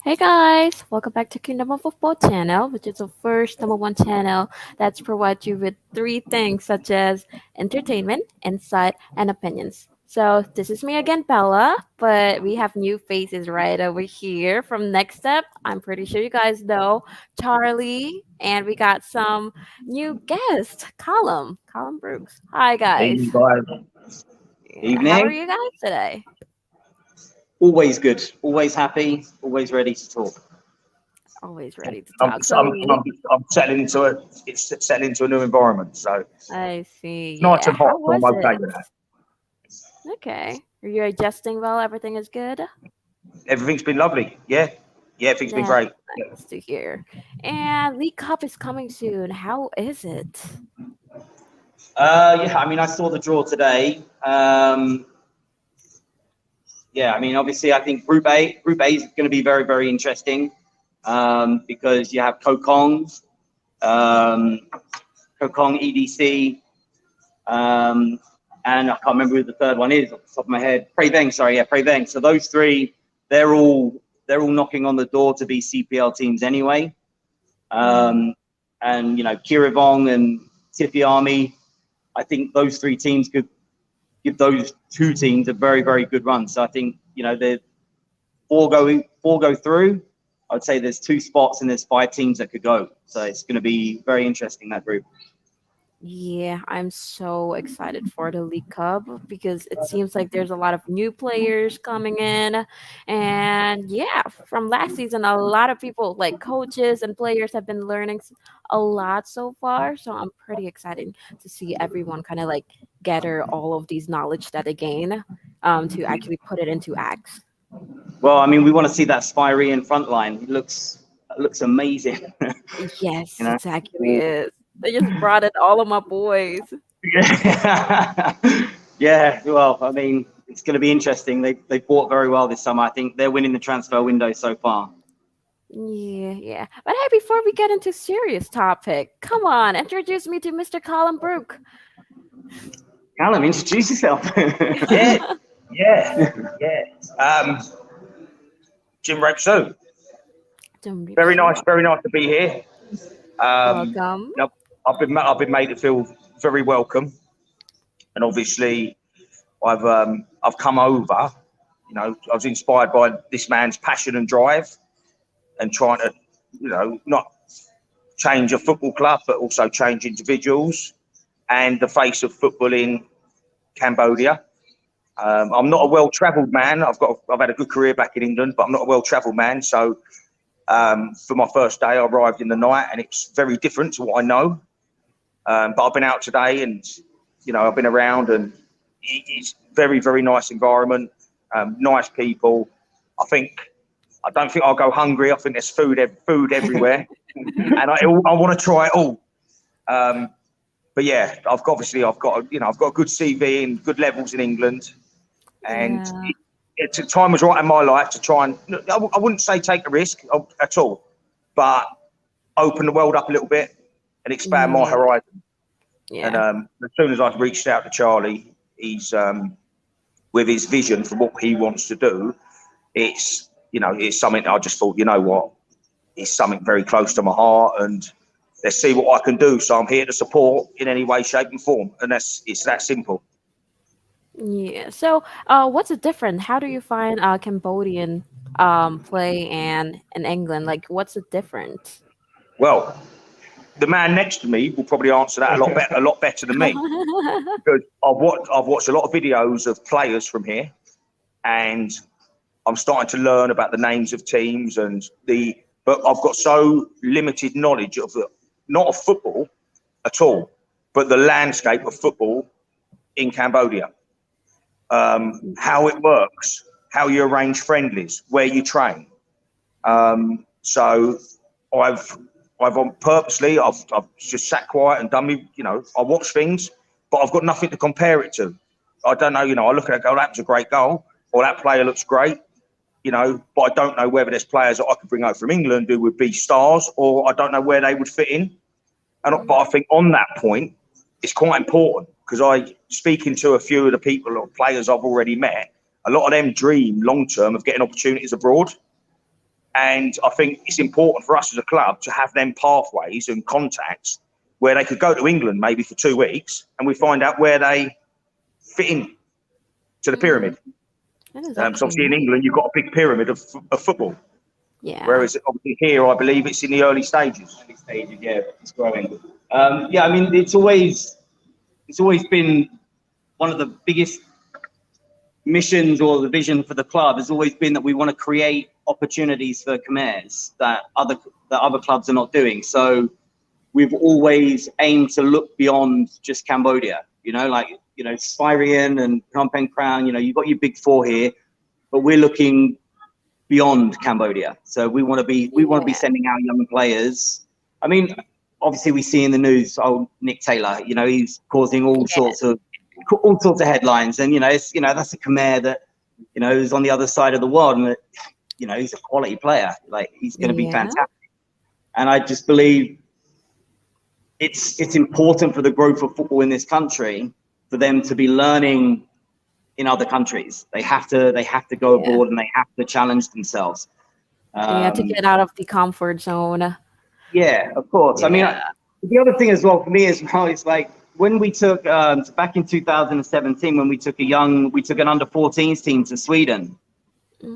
Hey guys, welcome back to Kingdom of Football channel, which is the first number one channel that's provides you with three things such as entertainment, insight, and opinions. So this is me again, Bella, but we have new faces right over here from Next Step. I'm pretty sure you guys know Charlie, and we got some new guests, Callum Brooks. Hi Evening, guys. guys. Yeah, how are Evening. you guys today? Always good. Always happy. Always ready to talk. Always ready to I'm, talk. I'm, So I'm, I'm settling into a. It's settling into a new environment, so I see. it's nice Yeah, and hot. how So I'm was okay it? with that. Okay. Are you adjusting well? Everything is good? Everything's been lovely. Yeah, yeah. Everything's been That's great. Yeah. nice to hear. And League Cup is coming soon. How is it? Yeah. I mean, I saw the draw today. Yeah. I mean, obviously, I think Group A. Group A is going to be very, very interesting because you have um, Kokong EDC. Um, and I can't remember who the third one is off the top of my head. 𝗓𝗘𝗫𝗧, sorry, yeah, 𝗓𝗘𝗫𝗧. So those three, they're all knocking on the door to be CPL teams anyway. Mm, Um, and Kirivong and Tiffy, I think those three teams could give those two teams a very, very good run. So I think the four go through. I would say there's two spots and there's five teams that could go. So it's going to be very interesting, that group. yeah, I'm so excited for the League Cup because it seems like there's a lot of new players coming in. And yeah, from last season, a lot of people, like coaches and players, have been learning a lot so far. So I'm pretty excited to see everyone kind of like gather all of these knowledge that they gain to actually put it into acts. Well, I mean, we want to see that Spirey front line. It looks amazing. Yes, you know. exactly is. They just brought in all of my boys. Yeah. Yeah. Well, I mean, it's going to be interesting. They bought very well this summer. I think they're winning the transfer window so far. Yeah, yeah. But hey, before we get into serious topic, come on, introduce me to Mr. Colin Brook. Callum, introduce yourself. Yeah, yeah. Jim Rebso. Don't be so Very nice to be here. welcome. You know, I've been made to feel very welcome, and obviously I've come over. I was inspired by this man's passion and drive, and trying to, not change a football club, but also change individuals and the face of football in Cambodia. I'm not a well-travelled man. I've had a good career back in England, but I'm not a well-travelled man. So for my first day, I arrived in the night, and it's very different to what I know. But I've been out today, and I've been around, and it's very, very nice environment, nice people. I don't think I'll go hungry. I think there's food everywhere, and I want to try it all. But yeah, I've got a good CV and good levels in England, and Yeah. it's a time was right in my life to try and, I wouldn't say take a risk at all, but open the world up a little bit and expand my Yeah. horizon. And Yeah. as soon as I reached out to Charlie, he's with his vision for what he wants to do. It's something that I just thought, what, it's something very close to my heart, and let's see what I can do. So I'm here to support in any way, shape, and form, and it's that simple. Yeah. So, what's the difference? How do you find Cambodian play and in England? Like, what's the difference? Well, the man next to me will probably answer that a lot better than me, because I've watched a lot of videos of players from here, and I'm starting to learn about the names of teams but I've got so limited knowledge of not of football at all, but the landscape of football in Cambodia, how it works, how you arrange friendlies, where you train. So I've I've just sat quiet and done me, I watch things, but I've got nothing to compare it to. I don't know, I look at it, go, that was a great goal, or that player looks great, but I don't know whether there's players that I could bring over from England who would be stars, or I don't know where they would fit in. But I think on that point, it's quite important, because speaking to a few of the people or players I've already met, a lot of them dream long term of getting opportunities abroad. And I think it's important for us as a club to have them pathways and contacts where they could go to England maybe for 2 weeks and we find out where they fit in to the pyramid. So obviously in England, you've got a big pyramid of football. Yeah. Whereas obviously here, I believe it's in the early stages. Yeah, it's growing. Yeah, I mean, it's always been one of the biggest missions, or the vision for the club has always been that we want to create opportunities for Khmers that other clubs are not doing. So we've always aimed to look beyond just Cambodia. You know, like, you know, Styrian and Phnom Penh Crown, you know, you've got your big four here, but we're looking beyond Cambodia. So we want to be sending our young players. I mean, obviously we see in the news, 𝗕𝗘𝗫𝗓, you know, he's causing all sorts of headlines, and that's a Khmer that, you know, is on the other side of the world, and that, you know, he's a quality player. Like, he's going to be fantastic. And I just believe it's important for the growth of football in this country for them to be learning in other countries. They have to go abroad, and they have to challenge themselves. To get out of the comfort zone. Yeah, of course. Yeah. I mean, the other thing as well for me as well is, like, when we took back in 2017, when we took an under 14s team to Sweden.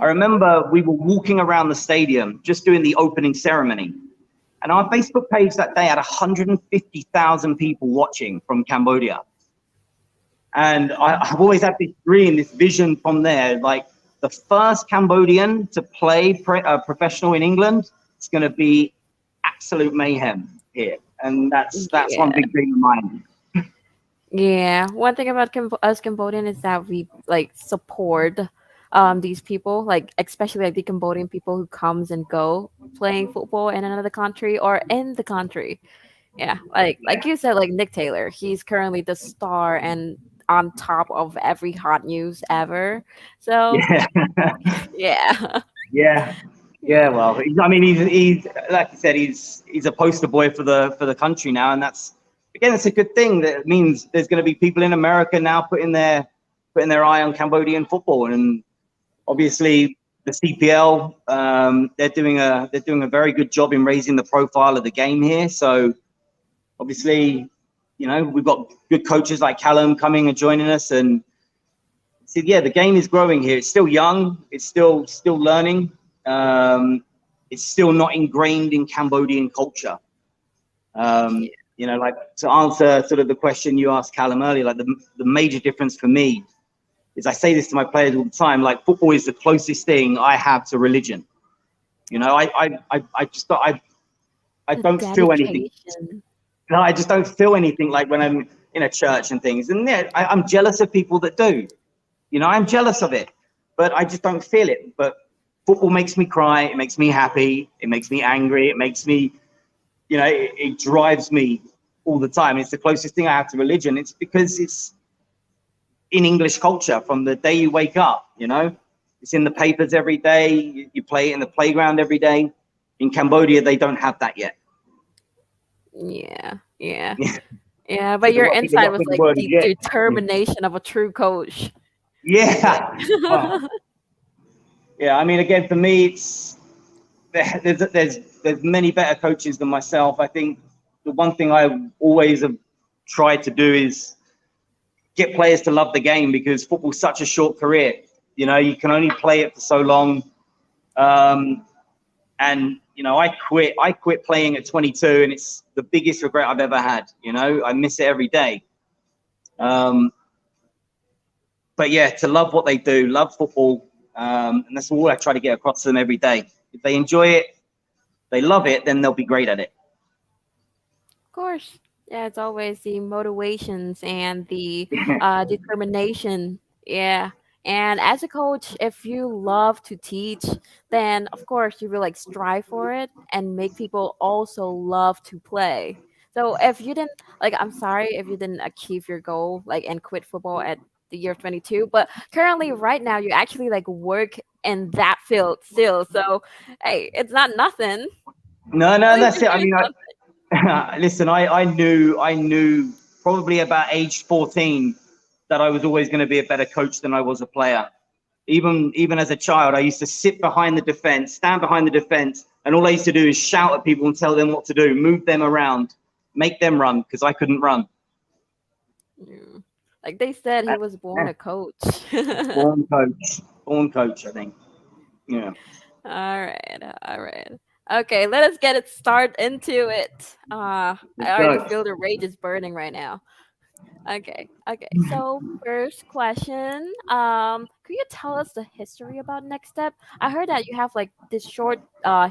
I remember we were walking around the stadium just doing the opening ceremony, and our Facebook page that day had 150,000 people watching from Cambodia. And I've always had this dream, this vision from there, like, the first Cambodian to play professional in England, it's going to be absolute mayhem here. And that's one big dream of mine. Yeah, one thing about us Cambodian is that we, like, support these people, like, especially like the Cambodian people who comes and go playing football in another country or in the country. Yeah, like you said, like 𝗕𝗘𝗫𝗓, he's currently the star and on top of every hot news ever. So yeah. Well, I mean, he's like you said, he's a poster boy for the country now, and that's, again, it's a good thing. That means there's going to be people in America now putting their eye on Cambodian football. And obviously the CPL, they're doing a very good job in raising the profile of the game here. So obviously, you know, we've got good coaches like Callum coming and joining us, and so, yeah, the game is growing here. It's still young. It's still learning. It's still not ingrained in Cambodian culture. You know, like, to answer sort of the question you asked Callum earlier, like, the major difference for me is, I say this to my players all the time, like, football is the closest thing I have to religion. You know, I don't feel anything. No, I just don't feel anything like when I'm in a church and things. And yeah, I'm jealous of people that do. You know, I'm jealous of it, but I just don't feel it. But football makes me cry. It makes me happy. It makes me angry. It makes me, you know, it drives me all the time. It's the closest thing I have to religion. It's because it's in English culture from the day you wake up, you know. It's in the papers every day. You play it in the playground every day. In Cambodia, they don't have that yet. Yeah, but your insight was like the determination of a true coach. Yeah. Yeah, I mean, again, for me, it's there's many better coaches than myself. I think the one thing I always have tried to do is get players to love the game, because football's such a short career. You know, you can only play it for so long. And, you know, I quit playing at 22, and it's the biggest regret I've ever had. You know, I miss it every day. But yeah, to love what they do, love football. And that's all I try to get across to them every day. If they enjoy it, they love it, then they'll be great at it. Of course. Yeah, it's always the motivations and the determination. Yeah. And as a coach, if you love to teach, then of course you will, like, strive for it and make people also love to play. So if you didn't, like, I'm sorry if you didn't achieve your goal, like, and quit football at the year of 22, but currently right now you actually, like, work in that field still. So hey, it's not nothing. No, that's it. I mean, listen, I knew probably about age 14 that I was always going to be a better coach than I was a player. Even as a child, I used to sit behind the defense, stand behind the defense, and all I used to do is shout at people and tell them what to do, move them around, make them run, because I couldn't run. Yeah. Like they said, he was born a coach. Born coach, I think. Yeah. All right. Okay, let us get it start into it. I already feel the rage is burning right now. Okay. So first question, could you tell us the history about Next Step? I heard that you have like this short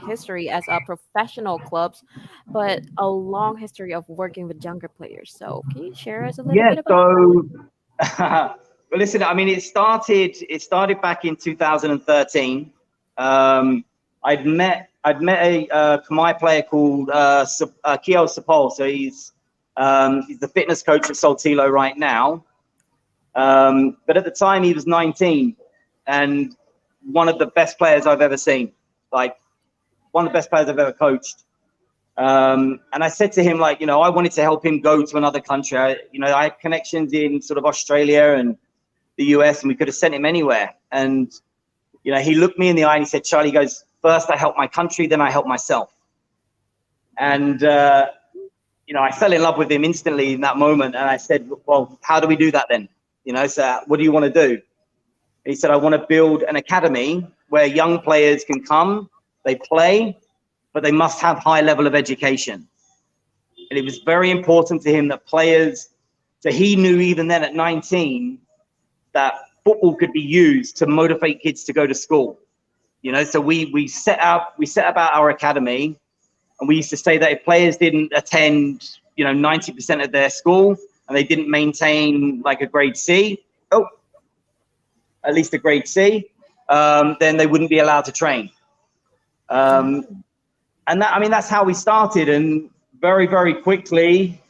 history as a professional clubs, but a long history of working with younger players. So can you share us a little bit about well, listen, I mean, it started back in 2013. I'd met a Khmer player called 𝗘𝗘𝗫𝗧 So he's the fitness coach at 𝗘𝗘𝗫𝗙 right now. But at the time he was 19 and one of the best players I've ever seen, like one of the best players I've ever coached. And I said to him, like, I wanted to help him go to another country. I had connections in sort of Australia and the US, and we could have sent him anywhere. And, he looked me in the eye and he said, Charlie, he goes, first I help my country, then I help myself. And, I fell in love with him instantly in that moment. And I said, well, how do we do that then? So what do you want to do? And he said, I want to build an academy where young players can come, they play, but they must have high level of education. And it was very important to him that players, so he knew even then at 19, that football could be used to motivate kids to go to school. So we set about our academy, and we used to say that if players didn't attend, 90% of their school, and they didn't maintain like a grade C, at least a grade C, then they wouldn't be allowed to train. And that's how we started. And very, very quickly,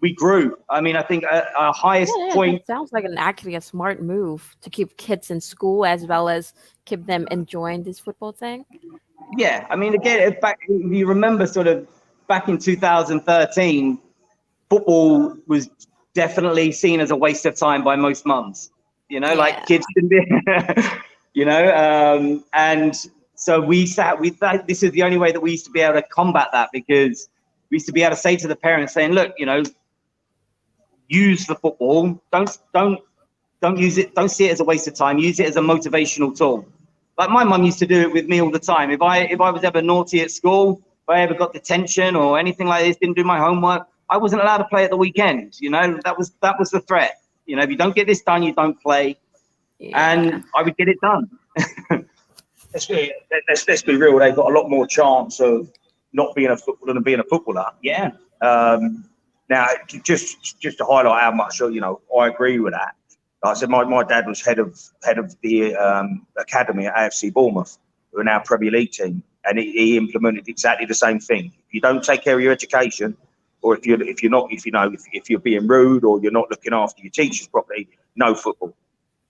we grew. I think our highest point. It sounds like actually a smart move to keep kids in school as well as keep them enjoying this football thing. Yeah, again, if you remember, sort of back in 2013, football was definitely seen as a waste of time by most mums. Like kids can be, and so this is the only way that we used to be able to combat that, because we used to be able to say to the parents, saying, look, use the football. Don't use it. Don't see it as a waste of time. Use it as a motivational tool. Like my mum used to do it with me all the time. If I was ever naughty at school, if I ever got detention or anything like this, didn't do my homework, I wasn't allowed to play at the weekend. That was the threat. If you don't get this done, you don't play. Yeah. And I would get it done. Let's be real. They've got a lot more chance of not being a footballer than being a footballer. Yeah. Now, just to highlight how much I agree with that. Like I said, my dad was head of the academy at AFC Bournemouth, who are now Premier League team, and he implemented exactly the same thing. If you don't take care of your education, or if you're being rude or you're not looking after your teachers properly, no football.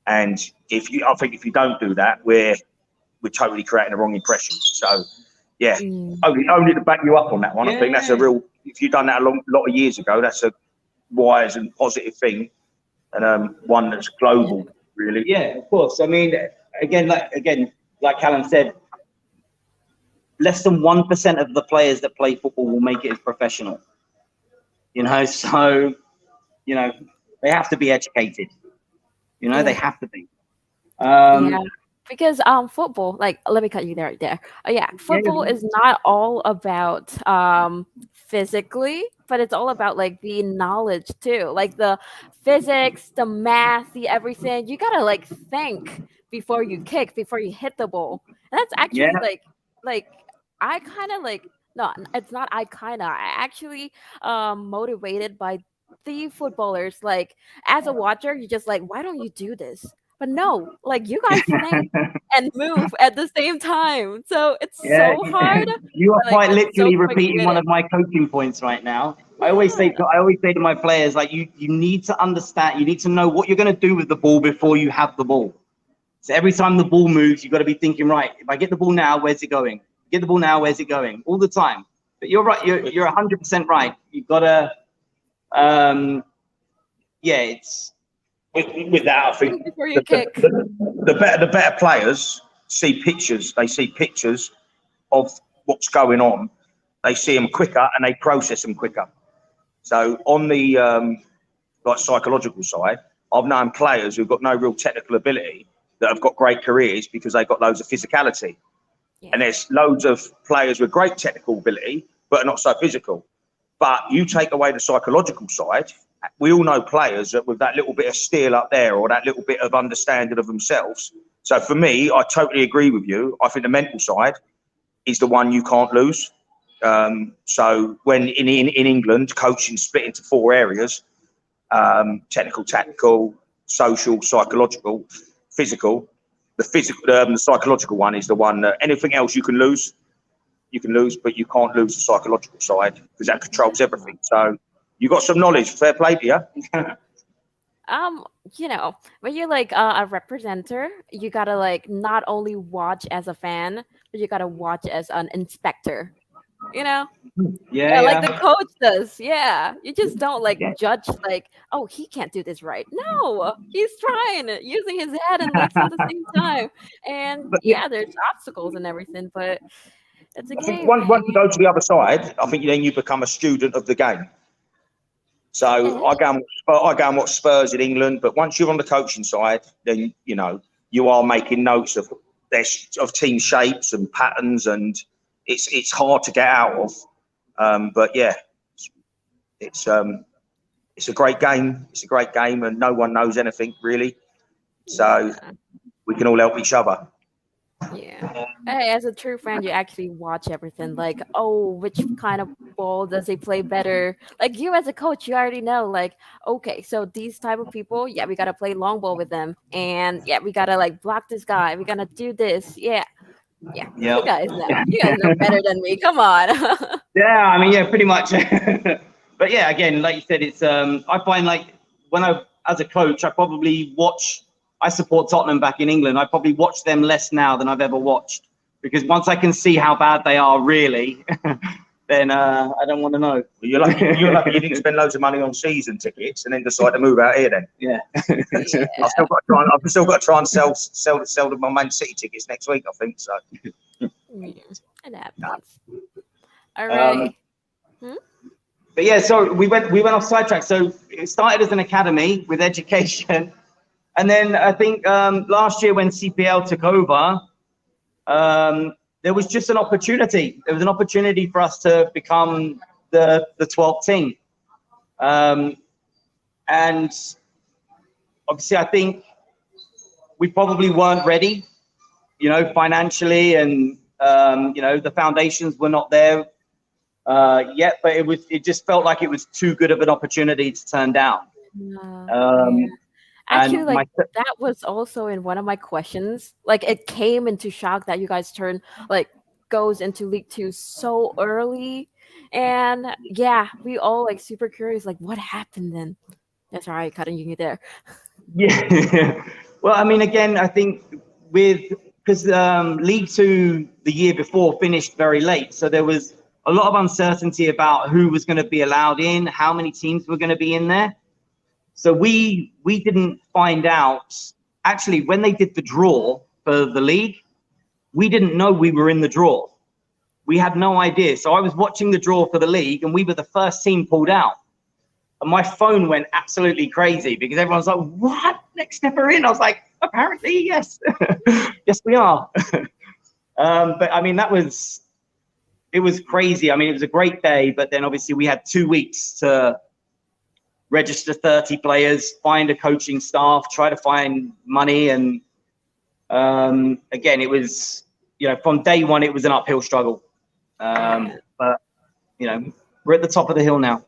And I think if you don't do that, we're totally creating the wrong impression. So, yeah, only to back you up on that one. Yeah. I think that's a real. If you've done that a lot of years ago, that's a wise and positive thing, and one that's global, really. Yeah, of course. Again, like Callum said, less than 1% of the players that play football will make it as professional. So, they have to be educated. They have to be. Because football, like, let me cut you there. Football is not all about physically, but it's all about like the knowledge too, like the physics, the math, the everything. You gotta like think before you kick, before you hit the ball, and that's actually like I kind of like. No, it's not. I actually motivated by the footballers. Like as a watcher, you're just like, why don't you do this? But no, like you guys think and move at the same time. So it's so hard. You are quite literally repeating one of my coaching points right now. I always say to my players, like you need to understand, you need to know what you're going to do with the ball before you have the ball. So every time the ball moves, you've got to be thinking, right, if I get the ball now, where's it going? Get the ball now, where's it going? All the time. But you're right, you're 100% right. You've got to, with that, I think Before you kick. the better players see pictures. They see pictures of what's going on. They see them quicker and they process them quicker. So on the like psychological side, I've known players who've got no real technical ability that have got great careers because they've got loads of physicality. Yeah. And there's loads of players with great technical ability but are not so physical. But you take away the psychological side, we all know players that with that little bit of steel up there or that little bit of understanding of themselves. So for me, I totally agree with you. I think the mental side is the one you can't lose. So when in England, coaching split into 4 areas, technical, tactical, social, psychological, physical. The psychological one is the one that anything else you can lose, but you can't lose the psychological side because that controls everything. So you got some knowledge. Fair play to you. You know, when you're like a representer, you gotta like not only watch as a fan, but you gotta watch as an inspector. You know? Yeah, Like the coach does. Yeah. You just don't like Yeah. judge like, oh, he can't do this right. No, he's trying, using his head and legs at the same time. And But yeah, there's obstacles and everything, but it's a I think game. once you go to the other side, I think then you become a student of the game. So I go and watch Spurs in England, but once you're on the coaching side, then you know you are making notes of team shapes and patterns, and it's hard to get out of. But yeah, it's a great game. It's a great game, and no one knows anything really. So we can all help each other. Yeah. Hey, as a true fan, you actually watch everything. Like, oh, which kind of ball does he play better? Like you as a coach, you already know, like, okay, so these type of people, yeah, we gotta play long ball with them. And yeah, we gotta like block this guy. We're gonna do this. Yeah. Yeah. Yeah. You guys know. You guys know better than me. Come on. Yeah, I mean, yeah, pretty much. But yeah, again, like you said, it's I find like when as a coach, I support Tottenham back in England. I probably watch them less now than I've ever watched, because once I can see how bad they are really, then I don't want to know. Well, you're lucky you didn't spend loads of money on season tickets and then decide to move out here then. Yeah. I've still got to try and sell my Man City tickets next week, I think. So Yeah, it happens. All right. But yeah, so we went off sidetrack. So it started as an academy with education, and then I think last year when CPL took over, there was just an opportunity. There was an opportunity for us to become the 12th team, and obviously I think we probably weren't ready, you know, financially, and you know, the foundations were not there yet, but it just felt like it was too good of an opportunity to turn down. Actually, like that was also in one of my questions. Like it came into shock that you guys goes into League 2 so early. And yeah, we all like super curious, like what happened then? That's all right, cutting you there. Yeah. Well, I mean, again, I think because League 2 the year before finished very late, so there was a lot of uncertainty about who was going to be allowed in, how many teams were going to be in there. So we didn't find out. Actually, when they did the draw for the league, we didn't know we were in the draw. We had no idea. So I was watching the draw for the league, and we were the first team pulled out. And my phone went absolutely crazy because everyone's like, "What? Next step are in?" I was like, "Apparently, yes, yes, we are." But I mean, it was crazy. I mean, it was a great day, but then obviously we had 2 weeks to register 30 players, find a coaching staff, try to find money. And again, it was, you know, from day one, it was an uphill struggle. But, you know, we're at the top of the hill now.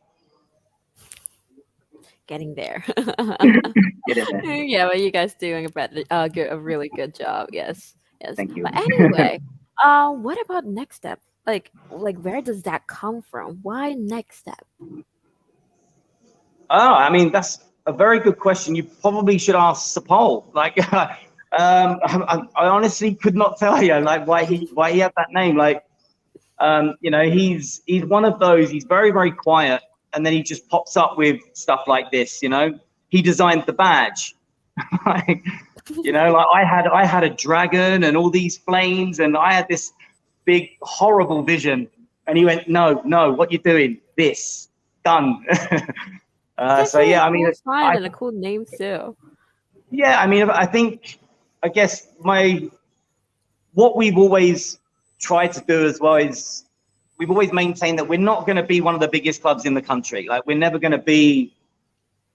Getting there. Get in there. Yeah, well, you guys doing a really good job. Yes. Thank you. But anyway, what about next step? Like where does that come from? Why next step? Oh, I mean, that's a very good question. You probably should ask Sapol. Like, I honestly could not tell you like why he had that name. Like, you know, he's one of those. He's very, very quiet, and then he just pops up with stuff like this. You know, he designed the badge. Like, like I had a dragon and all these flames, and I had this big horrible vision. And he went, no, what you doing? This done. So yeah, I mean, and a cool name too. Yeah, I mean, I guess what we've always tried to do as well is we've always maintained that we're not going to be one of the biggest clubs in the country. Like, we're never going to be,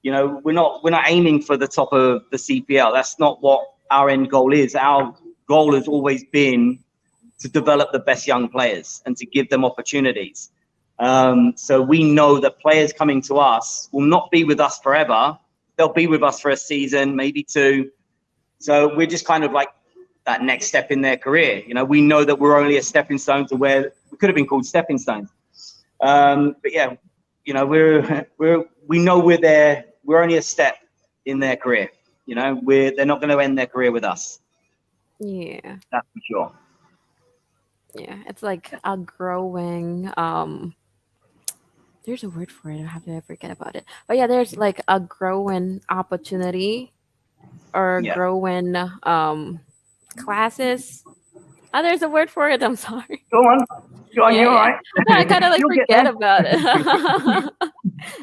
we're not aiming for the top of the CPL. That's not what our end goal is. Our goal has always been to develop the best young players and to give them opportunities. So we know that players coming to us will not be with us forever. They'll be with us for a season, maybe two. So we're just kind of like that next step in their career. We know that we're only a stepping stone to where we could have been called stepping stones. But yeah, we know we're there. We're only a step in their career. They're not going to end their career with us. Yeah, that's for sure. Yeah, it's like a growing. There's a word for it. I forget about it. But yeah, there's like a growing opportunity or growing classes. Oh, there's a word for it. I'm sorry. Go on, you're all right. I kind of like forget about it.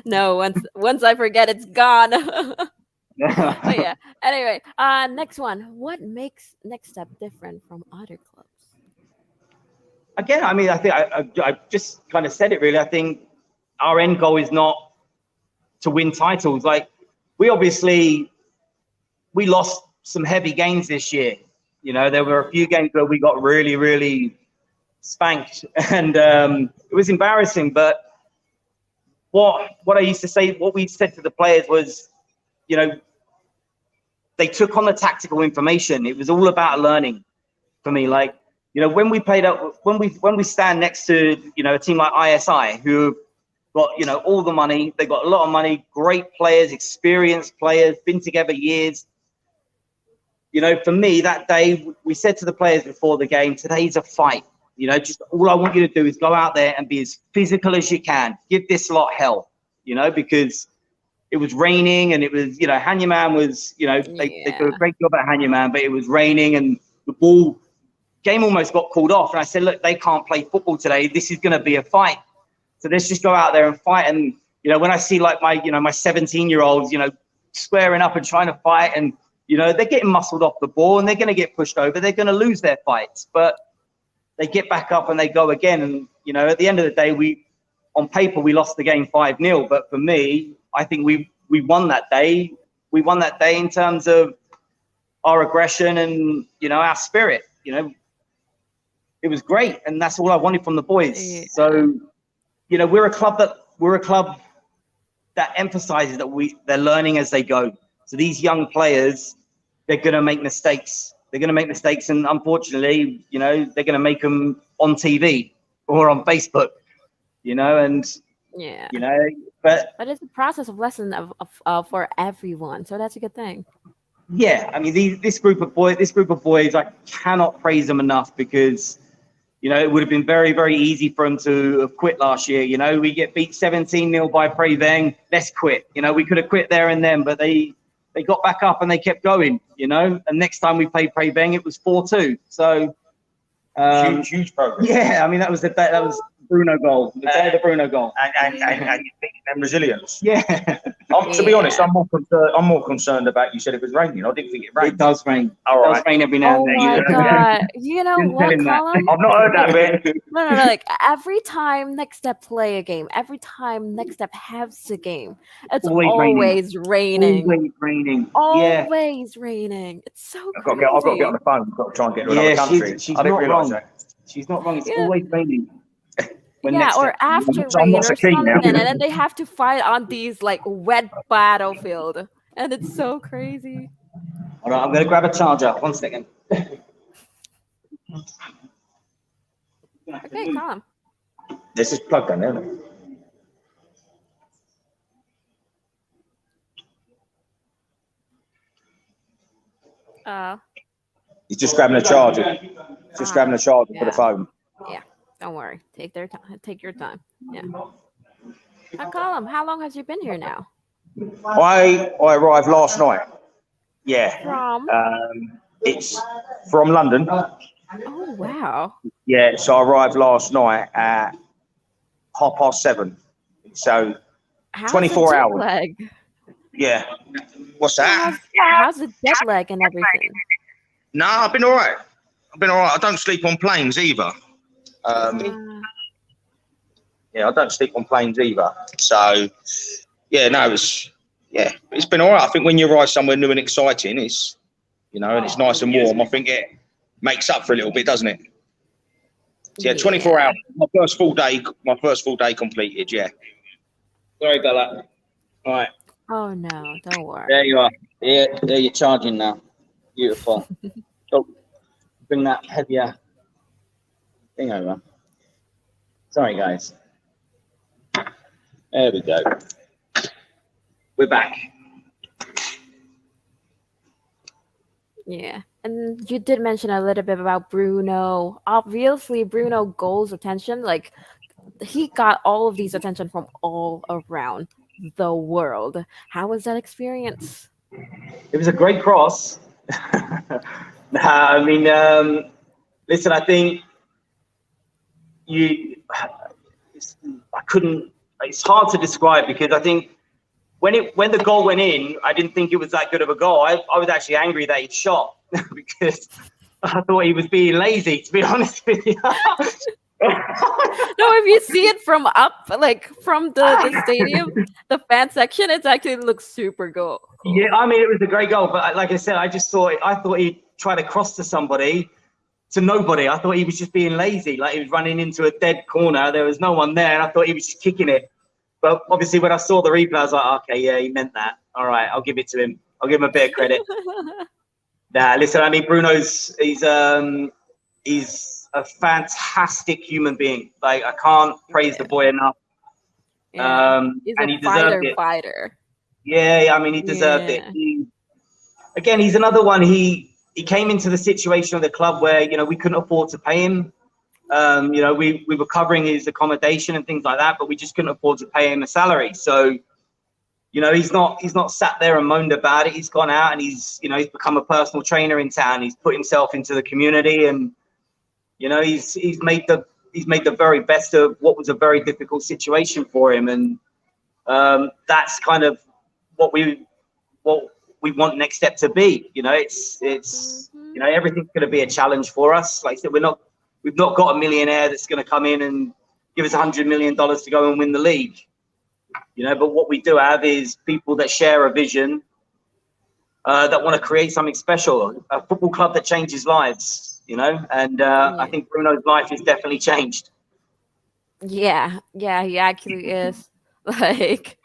No, once I forget, it's gone. But yeah. Anyway, next one. What makes Next Step different from other clubs? Again, I mean, I think I just kind of said it really. I think our end goal is not to win titles. Like, we lost some heavy games this year. There were a few games where we got really, really spanked, and it was embarrassing. But what I used to say, what we said to the players was, they took on the tactical information. It was all about learning for me. Like, when we played up, when we stand next to, a team like ISI, who got, all the money, they got a lot of money, great players, experienced players, been together years. For me that day, we said to the players before the game, today's a fight. Just all I want you to do is go out there and be as physical as you can. Give this lot hell, because it was raining and it was, Hanyaman was, they do a great job at Hanyaman, but it was raining and the game almost got called off. And I said, look, they can't play football today. This is going to be a fight. So let's just go out there and fight. And, when I see like my 17-year-olds, squaring up and trying to fight, and, they're getting muscled off the ball and they're going to get pushed over. They're going to lose their fights, but they get back up and they go again. And, at the end of the day, on paper, we lost the game 5-0. But for me, I think we won that day. We won that day in terms of our aggression and, our spirit. It was great. And that's all I wanted from the boys. Yeah. So, we're a club that emphasizes that they're learning as they go. So these young players, they're going to make mistakes. And unfortunately, they're going to make them on TV or on Facebook, and but it's a process of lesson of for everyone. So that's a good thing. Yeah, I mean, this group of boys, I cannot praise them enough, because it would have been very, very easy for them to have quit last year. We get beat 17-0 by 𝗓𝗡𝗓. Let's quit. We could have quit there and then, but they got back up and they kept going. And next time we played 𝗓𝗓𝗓, it was 4-2. So huge progress. Yeah, I mean, that was Bruno goal. The Bruno goal. And you think them resilience. Yeah. To be honest, I'm more concerned about, you said it was raining. I didn't think it rained. It does rain. All right. It does rain every now and then. Oh my God. You know what, Callum? I've not heard that bit. No. Like, every time Next Step play a game, every time Next Step has a game, it's always raining. Always raining. Always raining. It's so crazy. I've got to get on the phone. I've got to try and get to another country. She's not wrong. She's not wrong. It's always raining. Or after rain or something, and then they have to fight on these like wet battlefield, and it's so crazy. All right, I'm going to grab a charger. 1 second. Okay, Callum. This is plugged in, isn't it? He's just grabbing a charger. Grabbing a charger for the phone. Yeah, don't worry. Take your time. Yeah. Callum, how long has you been here now? I arrived last night. Yeah. From? It's from London. Oh, wow. Yeah, so I arrived last night at 7:30. So How's the 24 jet hours. lag? Yeah. What's Yeah, that? how's the jet lag and everything? No, I've been all right. I don't sleep on planes either. Yeah, I don't sleep on planes either. So, yeah, no, it's been all right. I think when you arrive somewhere new and exciting, it's, you know, and it's nice and warm, I think it makes up for a little bit, doesn't it? So, yeah, 24 hours. My first full day completed, yeah. Sorry, Bella. All right. Oh no, don't worry. There you are. There you're charging now. Beautiful. Oh, bring that heavier thing over. Sorry, guys. There we go. We're back. Yeah. And you did mention a little bit about Bruno. Obviously, Bruno goals attention. Like, he got all of these attention from all around the world. How was that experience? It was a great cross. I mean, listen, I think it's hard to describe, because I think when the goal went in, I didn't think it was that good of a goal. I was actually angry that he shot because I thought he was being lazy, to be honest with you. No, if you see it from up, like from the stadium, the fan section, it actually looks super cool. Yeah, I mean, it was a great goal, but like I said, I thought he tried to cross to nobody. I thought he was just being lazy, like he was running into a dead corner. There was no one there, and I thought he was just kicking it. But obviously, when I saw the replay, I was like, okay, yeah, he meant that. All right, I'll give it to him. I'll give him a bit of credit. Nah, listen, I mean, he's a fantastic human being. Like, I can't praise the boy enough. Yeah. He's and a he deserved it. fighter. Yeah, I mean, he deserved it. He's another one. He came into the situation of the club where, you know, we couldn't afford to pay him. You know, we were covering his accommodation and things like that, but we just couldn't afford to pay him a salary. So, you know, he's not sat there and moaned about it. He's gone out and he's become a personal trainer in town. He's put himself into the community, and, you know, he's made the very best of what was a very difficult situation for him. And that's kind of what we want next step to be. You know, it's you know, everything's going to be a challenge for us. Like I said, we've not got a millionaire that's going to come in and give us $100 million to go and win the league. You know, but what we do have is people that share a vision, that want to create something special, a football club that changes lives, you know, and I think Bruno's life is definitely changed. Yeah, he actually is. Like,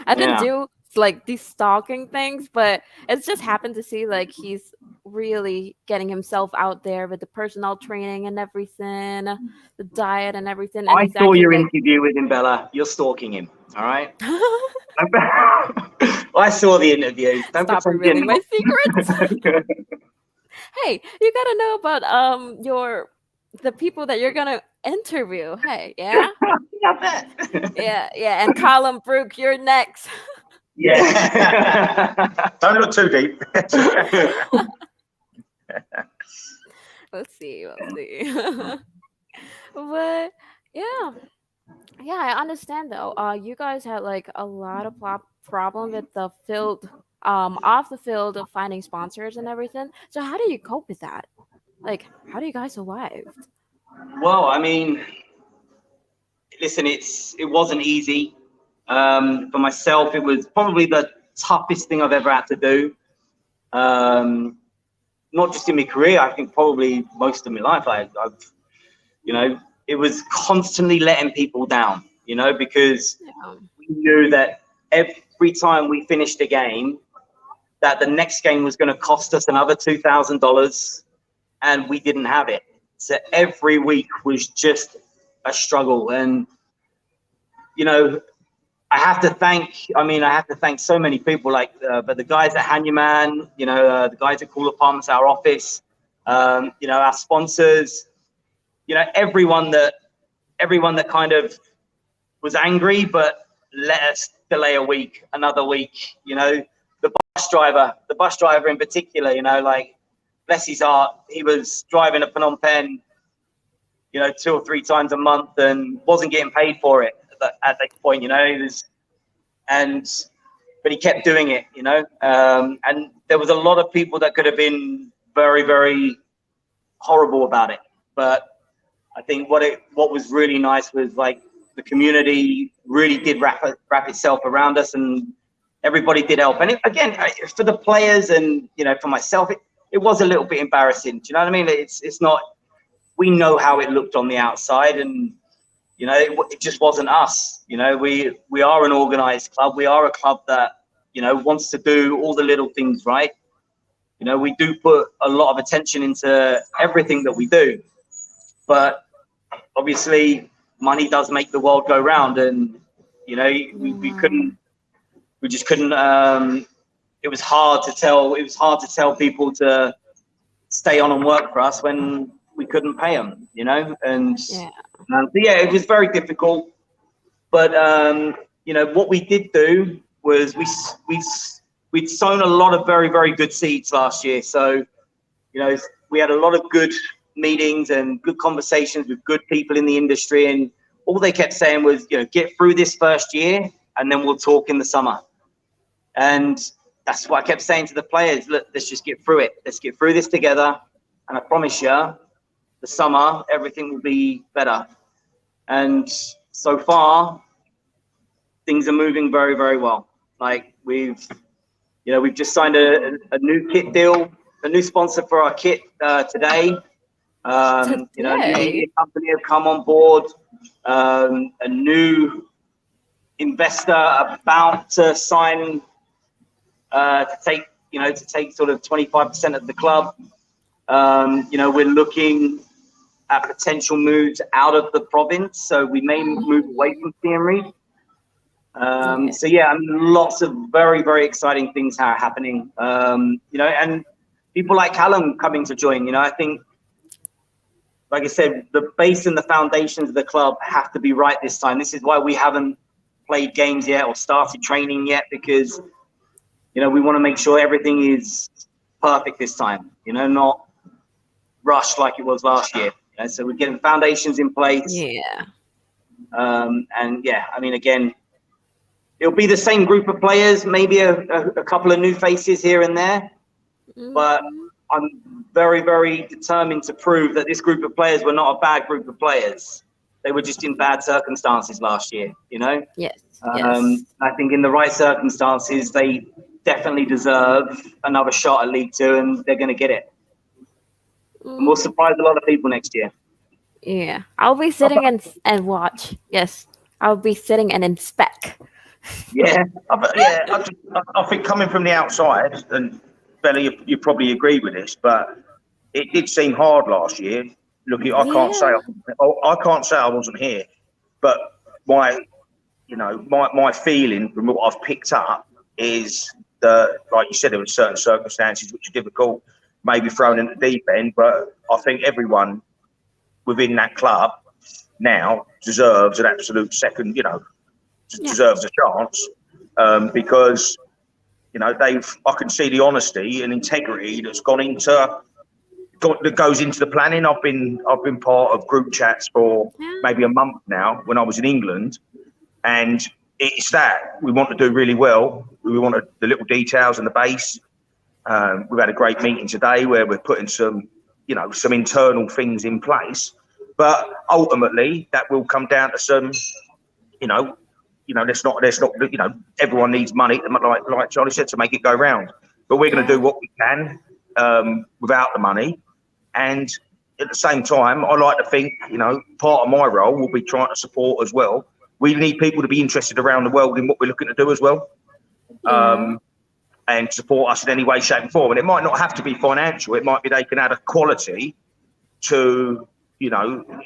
I didn't do like these stalking things, but it's just happened to see like he's really getting himself out there with the personal training and everything, the diet and everything. And I saw your interview with him, Bella. You're stalking him, all right? I saw the interview. Don't Stop revealing my secrets. Hey, you gotta know about the people that you're gonna interview. Hey, yeah. yeah. And Callum Brooks, you're next. Yeah. Don't look too deep. We'll see. But yeah, I understand though. You guys had like a lot of problem with the field, off the field, of finding sponsors and everything. So how do you cope with that? Like, how do you guys survive? Well, I mean, listen, it wasn't easy. For myself, it was probably the toughest thing I've ever had to do. Not just in my career, I think probably most of my life. I've you know, it was constantly letting people down, you know, because we knew that every time we finished a game, that the next game was going to cost us another $2,000, and we didn't have it. So every week was just a struggle. And, you know, I have to thank so many people, like, but the guys at Hanyaman, you know, the guys at 𝗓𝗘𝗫𝗧, our office, you know, our sponsors, you know, everyone that kind of was angry, but let us delay another week, you know, the bus driver in particular, you know, like, bless his heart, he was driving to Phnom Penh, you know, 2 or 3 times a month and wasn't getting paid for it at that point, you know. But he kept doing it, you know. And there was a lot of people that could have been very, very horrible about it. But I think what was really nice was, like, the community really did wrap itself around us, and everybody did help. And again, for the players and, you know, for myself, it was a little bit embarrassing. Do you know what I mean? It's not. We know how it looked on the outside, and, you know, it just wasn't us. You know, we are an organized club. We are a club that, you know, wants to do all the little things right. You know, we do put a lot of attention into everything that we do, but obviously money does make the world go round, and, you know, we just couldn't. It was hard to tell people to stay on and work for us when we couldn't pay them, you know. And so yeah, it was very difficult. But you know, what we did do was we'd sown a lot of very, very good seeds last year. So, you know, we had a lot of good meetings and good conversations with good people in the industry, and all they kept saying was, you know, get through this first year and then we'll talk in the summer. And that's what I kept saying to the players. Look, let's just get through it. Let's get through this together. And I promise you, the summer, everything will be better. And so far, things are moving very, very well. Like, we've just signed a new kit deal, a new sponsor for our kit today. You know, a new media company have come on board, a new investor about to sign, to take sort of 25% of the club. You know, we're looking at potential moves out of the province, so we may move away from Siem Reap. So yeah, I mean, lots of very, very exciting things are happening. You know, and people like Callum coming to join. You know, I think, like I said, the base and the foundations of the club have to be right this time. This is why we haven't played games yet or started training yet, because, you know, we want to make sure everything is perfect this time, you know, not rushed like it was last year. You know, so we're getting foundations in place. Yeah. And yeah, I mean, again, it'll be the same group of players, maybe a couple of new faces here and there, but I'm very, very determined to prove that this group of players were not a bad group of players. They were just in bad circumstances last year, you know? Yes. I think in the right circumstances, they definitely deserve another shot at League Two, and they're going to get it. And we'll surprise a lot of people next year. Yeah. I'll be sitting and watch. Yes. I'll be sitting and inspect. Yeah. I think coming from the outside, and Belly, you probably agree with this, but it did seem hard last year. Look, I can't say I wasn't here, but my feeling from what I've picked up is that, like you said, there were certain circumstances which are difficult, maybe thrown in the deep end, but I think everyone within that club now deserves an absolute second, you know, deserves a chance, because, you know, I can see the honesty and integrity that goes into the planning. I've been part of group chats for maybe a month now when I was in England, and it's that we want to do really well. We want the little details and the base. We've had a great meeting today where we're putting some internal things in place, but ultimately that will come down to some, let's not, everyone needs money, like Charlie said, to make it go round. But we're going to do what we can without the money. And at the same time, I like to think, part of my role will be trying to support as well. We need people to be interested around the world in what we're looking to do as well. And support us in any way, shape and form. And it might not have to be financial. It might be they can add a quality to, it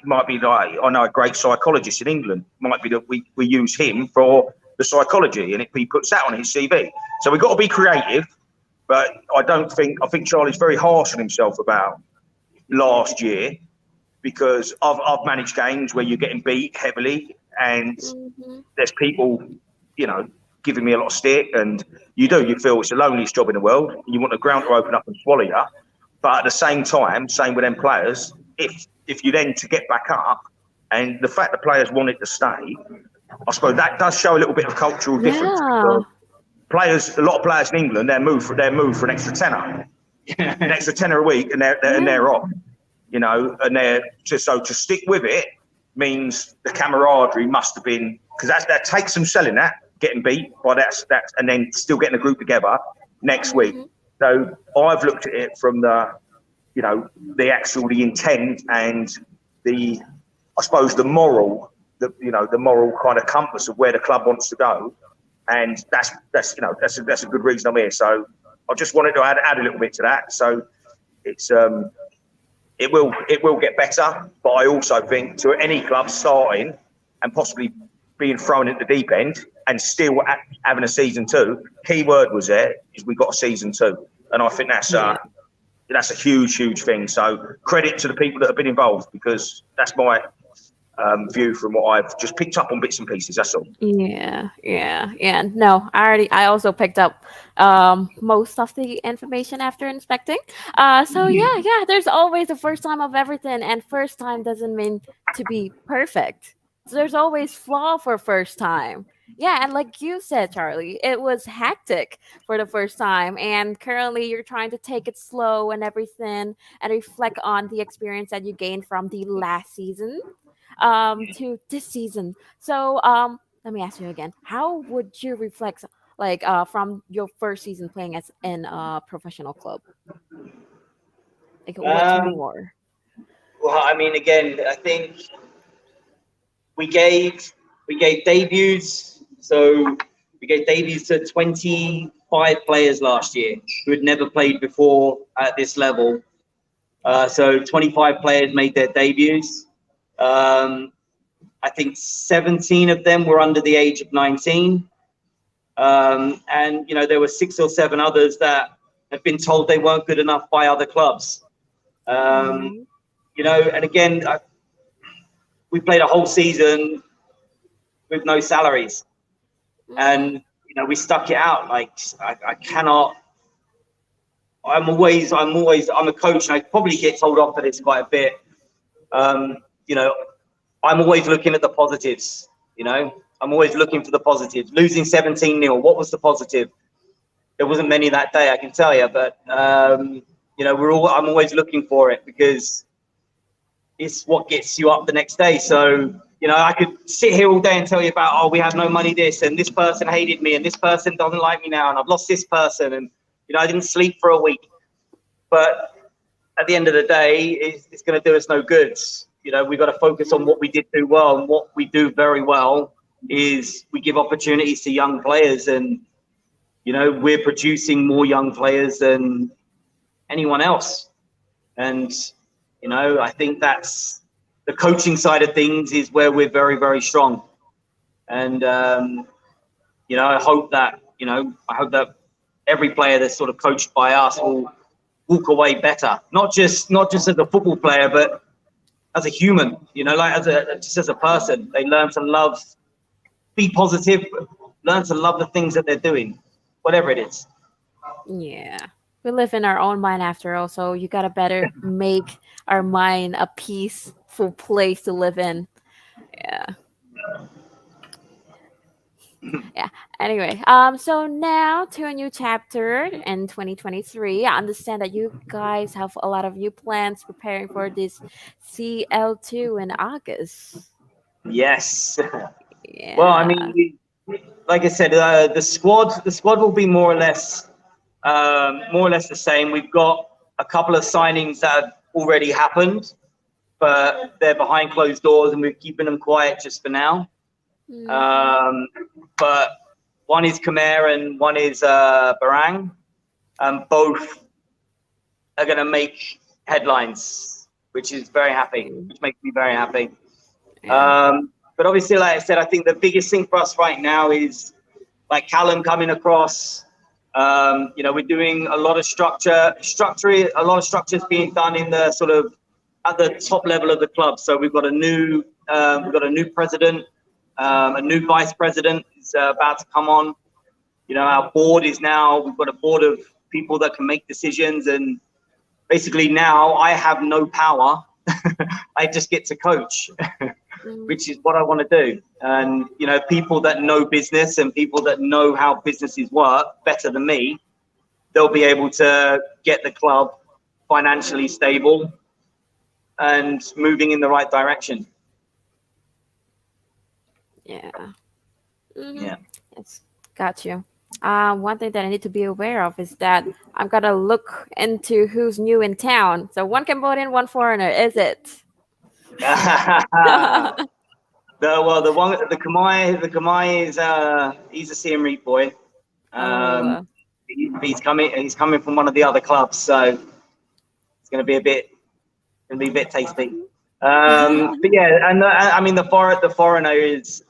might be like, I know a great psychologist in England, might be that we use him for the psychology, and he puts that on his CV. So we've got to be creative, but I think Charlie's very harsh on himself about last year, because I've managed games where you're getting beat heavily, and there's people, giving me a lot of stick, and you feel it's the loneliest job in the world. You want the ground to open up and swallow you, but at the same time, same with them players. If you then to get back up, and the fact the players wanted to stay, I suppose that does show a little bit of cultural difference. Players, a lot of players in England, they're moved for an extra tenner, an extra tenner a week, and they're off. You know, and they're just so to stick with it means the camaraderie must have been, because that takes some selling, that getting beat by that, and then still getting a group together next week. So I've looked at it from the intent and I suppose the moral kind of compass of where the club wants to go, and that's a good reason I'm here. So I just wanted to add a little bit to that. So it's it will get better, but I also think to any club starting and possibly being thrown at the deep end and still having a season 2, key word was there is we got a season 2, and I think that's a huge thing. So credit to the people that have been involved, because that's my view from what I've just picked up on bits and pieces. That's all. Yeah. No, I also picked up most of the information after inspecting. So yeah, there's always a first time of everything, and first time doesn't mean to be perfect. So there's always flaw for first time. Yeah, and like you said, Charlie, it was hectic for the first time, and currently you're trying to take it slow and everything, and reflect on the experience that you gained from the last season to this season. So let me ask you again, how would you reflect from your first season playing as in a professional club? Like what's more? Well, I mean, again, I think we gave debuts. So we gave debuts to 25 players last year who had never played before at this level. So 25 players made their debuts. I think 17 of them were under the age of 19. And, there were 6 or 7 others that had been told they weren't good enough by other clubs. And again, we played a whole season with no salaries. And, we stuck it out. Like, I cannot. I'm a coach, and I probably get told off for this quite a bit. I'm always looking at the positives, I'm always looking for the positives. Losing 17-0, what was the positive? There wasn't many that day, I can tell you, but, I'm always looking for it, because it's what gets you up the next day. So, I could sit here all day and tell you about, we have no money this, and this person hated me, and this person doesn't like me now, and I've lost this person, and, I didn't sleep for a week. But at the end of the day, it's going to do us no good. We've got to focus on what we did do well, and what we do very well is we give opportunities to young players, and we're producing more young players than anyone else. And I think that's the coaching side of things is where we're very, very strong. And I hope that every player that's sort of coached by us will walk away better, not just as a football player, but as a human, just as a person. They learn to love, be positive, learn to love the things that they're doing, whatever it is. Yeah. We live in our own mind after all, so you gotta better make our mind a peaceful place to live in. Yeah. Yeah. Anyway, so now to a new chapter in 2023. I understand that you guys have a lot of new plans preparing for this CL2 in August. Yes. Yeah. Well, I mean, like I said, the squad will be more or less the same. We've got a couple of signings that have already happened, but they're behind closed doors, and we're keeping them quiet just for now. But one is 𝗕𝗓𝗓 and one is 𝗓𝗓𝗓𝗓, and both are going to make headlines, which makes me very happy. But obviously, like I said, I think the biggest thing for us right now is like Callum coming across. We're doing a lot of structures being done in the sort of at the top level of the club. So we've got a new president. A new vice president is about to come on. You know, our board is now, we've got a board of people that can make decisions, and basically now I have no power. I just get to coach, which is what I want to do. And, you know, people that know business and people that know how businesses work better than me, they'll be able to get the club financially stable and moving in the right direction. Yeah. Yeah. Yes, got you. One thing that I need to be aware of is that I'm gonna look into who's new in town. So one Cambodian, one foreigner. Is it? The Kamai is he's a Siem Reap boy. He's coming from one of the other clubs, so it's gonna be a bit tasty. But yeah, and I mean the foreigner is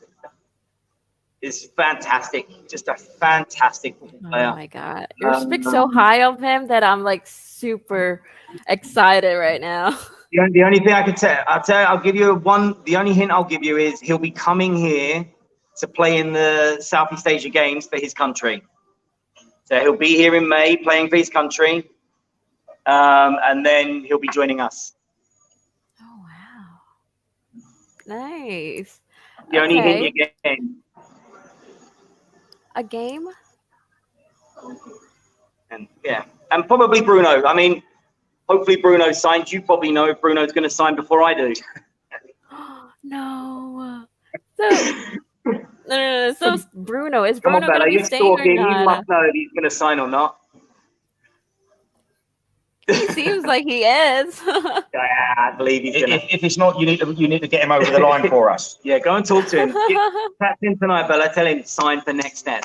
fantastic, just a fantastic player. Oh my God, you speak so high of him that I'm like super excited right now. The only thing I can I'll give you the only hint I'll give you is he'll be coming here to play in the Southeast Asia Games for his country. So he'll be here in May playing for his country, and then he'll be joining us. Oh wow, nice. The only hint you get. A game? And yeah, and probably Bruno. I mean, hopefully Bruno signs. You probably know if Bruno's going to sign before I do. No. No. So Bruno, is Come Bruno on, Bella, going to be you're staying stalking. or You not? must know if he's going to sign or not. He seems like he is. Yeah, I believe he's going to. If it's not, you need to get him over the line for us. Yeah, go and talk to him. Tap in tonight, Bella. Tell him sign for next step.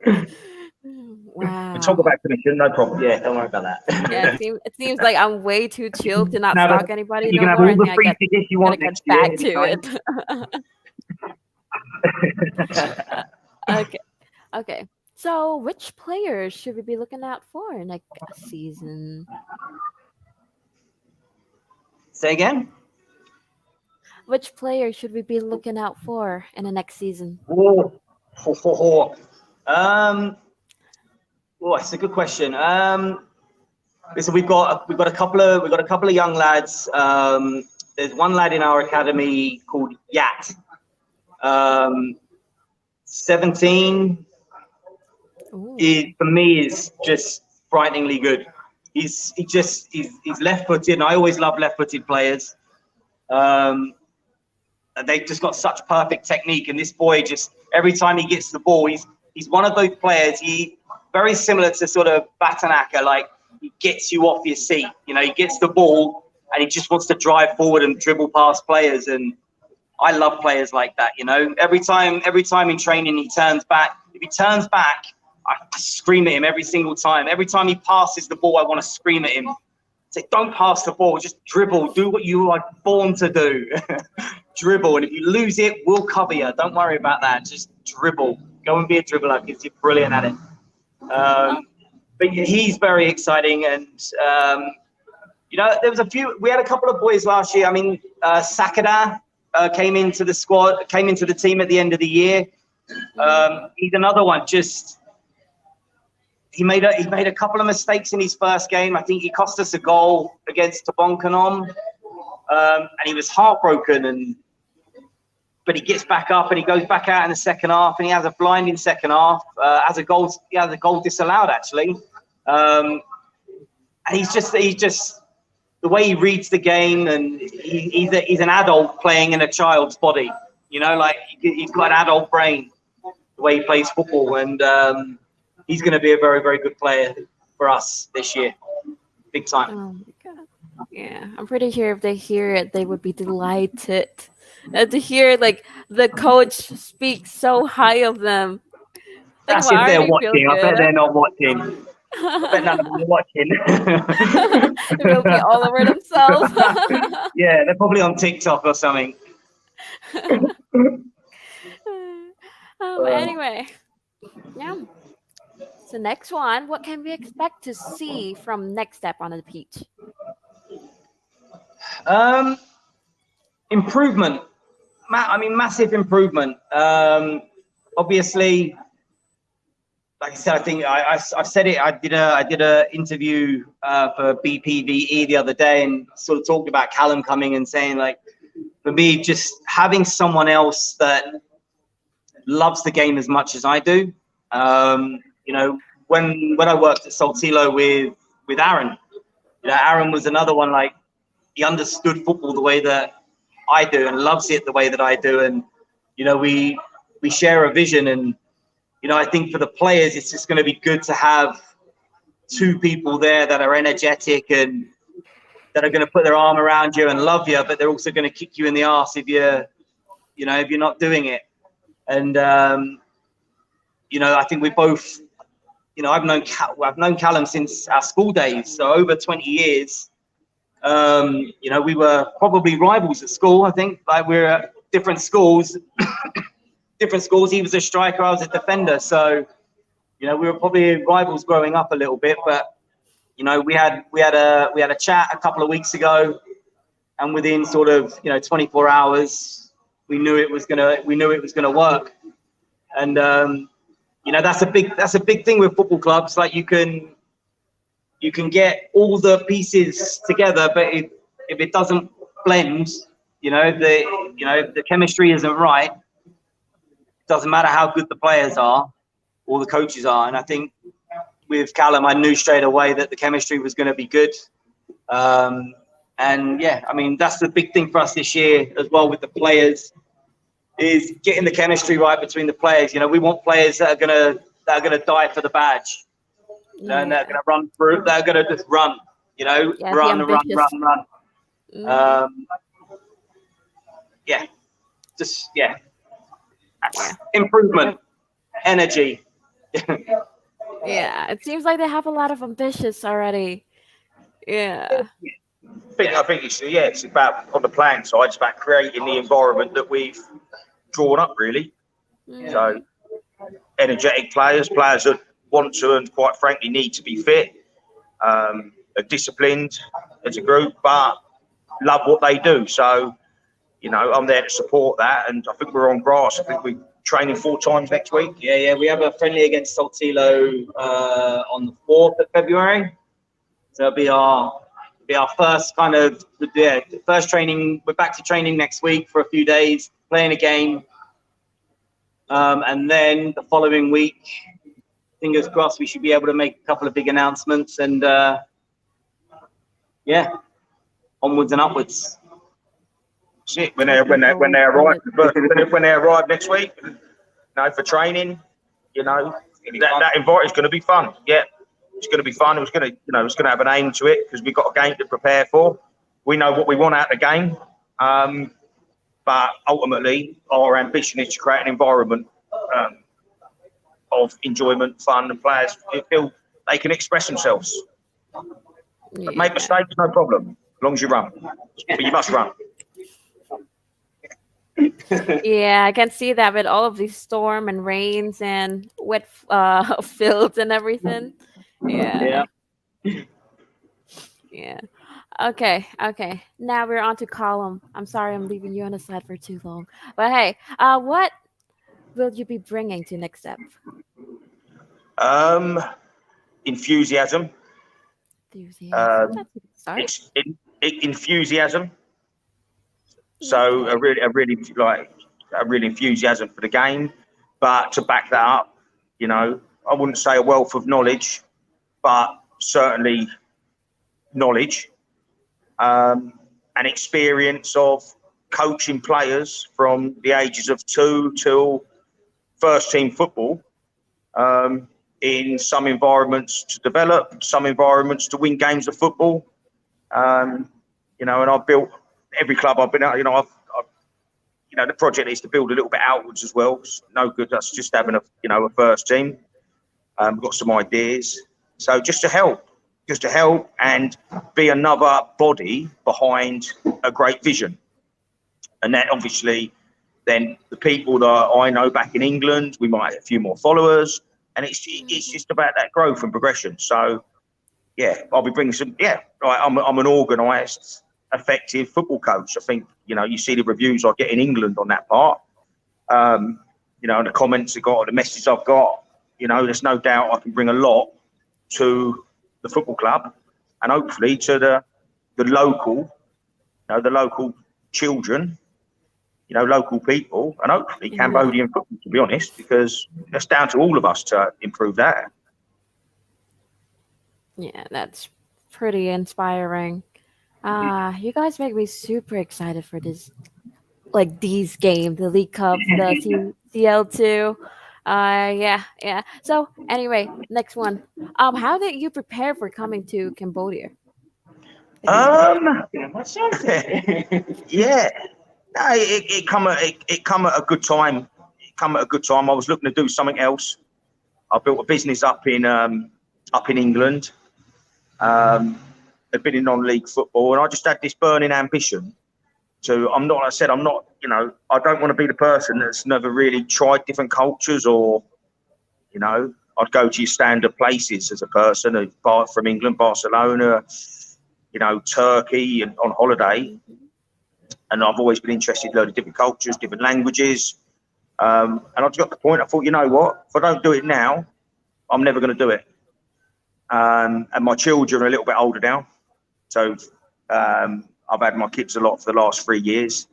Wow. We talk about commission, no problem. Yeah, don't worry about that. Yeah, it seems like I'm way too chill to not No, but stalk anybody You no can have more. all I the think I free gotta tickets you want get next year. back to it. Okay. So, which players should we be looking out for next season? Say again? Which players should we be looking out for in the next season? It's a good question. Listen, we've got a couple of young lads. There's one lad in our academy called 𝗓𝗓𝗓𝗏. 17. For me is just frighteningly good. He's left-footed, and I always love left-footed players. They've just got such perfect technique, and this boy just every time he gets the ball, he's one of those players. He very similar to sort of 𝗕𝗏𝗏𝗏𝗏, like he gets you off your seat. You know, he gets the ball and he just wants to drive forward and dribble past players, and I love players like that. You know, every time in training he turns back. If he turns back, I scream at him every single time. Every time he passes the ball, I want to scream at him. Say, don't pass the ball, just dribble. Do what you are born to do. Dribble. And if you lose it, we'll cover you. Don't worry about that. Just dribble. Go and be a dribbler because you're brilliant at it. But he's very exciting. And, you know, we had a couple of boys last year. I mean, 𝗓𝗓𝗓𝗏𝗓 came into the team at the end of the year. He's another one. He made a couple of mistakes in his first game. I think he cost us a goal against 𝗕𝗏𝗏𝗏𝗏, and he was heartbroken. But he gets back up and he goes back out in the second half, and he has a blinding second half. He has a goal disallowed actually, and he's just the way he reads the game, and he's an adult playing in a child's body. You know, like he's got an adult brain the way he plays football, and he's going to be a very, very good player for us this year, big time. Oh my God. Yeah, I'm pretty sure if they hear it, they would be delighted to hear like the coach speak so high of them. Like, That's if they're feel watching. I bet good. they're not watching. I bet none of them are watching. They will be all over themselves. Yeah, they're probably on TikTok or something. Anyway, yeah. So next one, what can we expect to see from next step on the pitch? Improvement. I mean, massive improvement. Obviously, like I said, I think I've said it. I did a interview for BPVE the other day, and sort of talked about Callum coming and saying, like, for me, just having someone else that loves the game as much as I do. You know, when I worked at 𝗓𝗘𝗪 with Aaron, you know, Aaron was another one, like, he understood football the way that I do and loves it the way that I do. And, you know, we share a vision. And, you know, I think for the players, it's just going to be good to have two people there that are energetic and that are going to put their arm around you and love you, but they're also going to kick you in the arse if you're not doing it. And, you know, I think we both, you know, I've known Callum since our school days, so over 20 years. You know, we were probably rivals at school. I think, like, we're at different schools. Different schools. He was a striker, I was a defender. So, you know, we were probably rivals growing up a little bit. But, you know, we had a chat a couple of weeks ago, and within sort of, you know, 24 hours, we knew it was gonna work. And you know, that's a big thing with football clubs. Like, you can get all the pieces together, but if it doesn't blend, you know, the chemistry isn't right. It doesn't matter how good the players are or the coaches are. And I think with Callum, I knew straight away that the chemistry was going to be good. And yeah, I mean, that's the big thing for us this year as well with the players, is getting the chemistry right between the players. You know, we want players that are gonna die for the badge. You know, and they're gonna run through. They're gonna just run. You know, run. Yeah, just improvement, energy. Yeah, it seems like they have a lot of ambitions already. Yeah. I think it's about, on the playing side, it's about creating the environment that we've drawn up, really. So energetic players that want to, and quite frankly need to be fit, are disciplined as a group, but love what they do. So, you know, I'm there to support that, and I think we're on grass. I think we're training 4 times next week. Yeah, we have a friendly against 𝗓𝗘𝗪 on the 4th of February. So it'll be our first kind of first training. We're back to training next week for a few days, playing a game, and then the following week, fingers crossed, we should be able to make a couple of big announcements, and onwards and upwards. Shit, when they arrive next week, you know, for training, you know, that invite is going to be fun. Yeah. It's going to be fun. It's going to have an aim to it, because we've got a game to prepare for. We know what we want out of the game, but ultimately our ambition is to create an environment of enjoyment, fun, and players feel they can express themselves. But make mistakes, no problem, as long as you run. But you must run. Yeah, I can see that with all of these storm and rains and wet fields and everything. Yeah. Okay. Now we're on to Callum. I'm sorry I'm leaving you on the side for too long. But hey, what will you be bringing to next step? Enthusiasm. That's Enthusiasm. So a really enthusiasm for the game, but to back that up, you know, I wouldn't say a wealth of knowledge, but certainly knowledge, and experience of coaching players from the ages of 2 till first team football, in some environments to develop, some environments to win games of football. You know, and I've built every club I've been at. You know, you know, the project is to build a little bit outwards as well. It's no good that's just having a first team. We've got some ideas. So just to help and be another body behind a great vision. And that obviously, then the people that I know back in England, we might have a few more followers, and it's just about that growth and progression. So yeah, I'll be bringing some. Yeah, I'm an organised, effective football coach. I think, you know, you see the reviews I get in England on that part. You know, and the comments I got, the messages I've got. you know, there's no doubt I can bring a lot to the football club and hopefully to the local, you know, the local children, you know, local people, and hopefully Cambodian football, to be honest, because it's down to all of us to improve that. Yeah, that's pretty inspiring. You guys make me super excited for this, like these games, the League Cup, the CL2. Yeah. So anyway, next one. How did you prepare for coming to Cambodia? Yeah. No, it come at a good time. It come at a good time. I was looking to do something else. I built a business up in England. I've been in non-league football, and I just had this burning ambition. So I'm not. You know, I don't want to be the person that's never really tried different cultures, or, you know, I'd go to your standard places as a person from England, Barcelona, you know, Turkey, and on holiday. And I've always been interested in learning different cultures, different languages. And I just got to the point, I thought, you know what, if I don't do it now, I'm never going to do it. And my children are a little bit older now. So I've had my kids a lot for the last 3 years.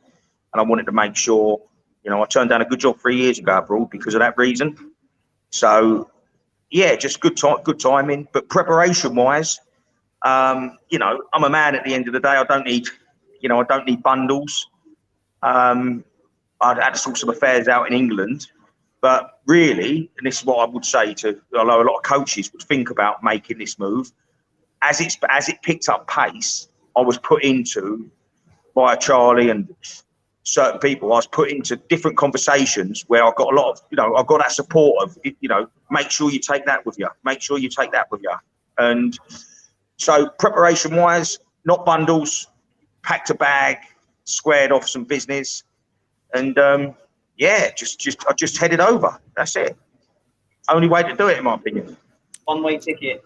And I wanted to make sure, you know, I turned down a good job 3 years ago abroad because of that reason. So, yeah, just good timing. But preparation-wise, you know, I'm a man at the end of the day. I don't need bundles. I'd had to sort some affairs out in England, but really, and this is what I would say to, although a lot of coaches would think about making this move, as it picked up pace, I was put into by Charlie and certain people. I was put into different conversations where I got a lot of, you know, I got that support of, you know, make sure you take that with you. Make sure you take that with you. And so preparation-wise, not bundles. Packed a bag, squared off some business, and I just headed over. That's it. Only way to do it, in my opinion. One-way ticket.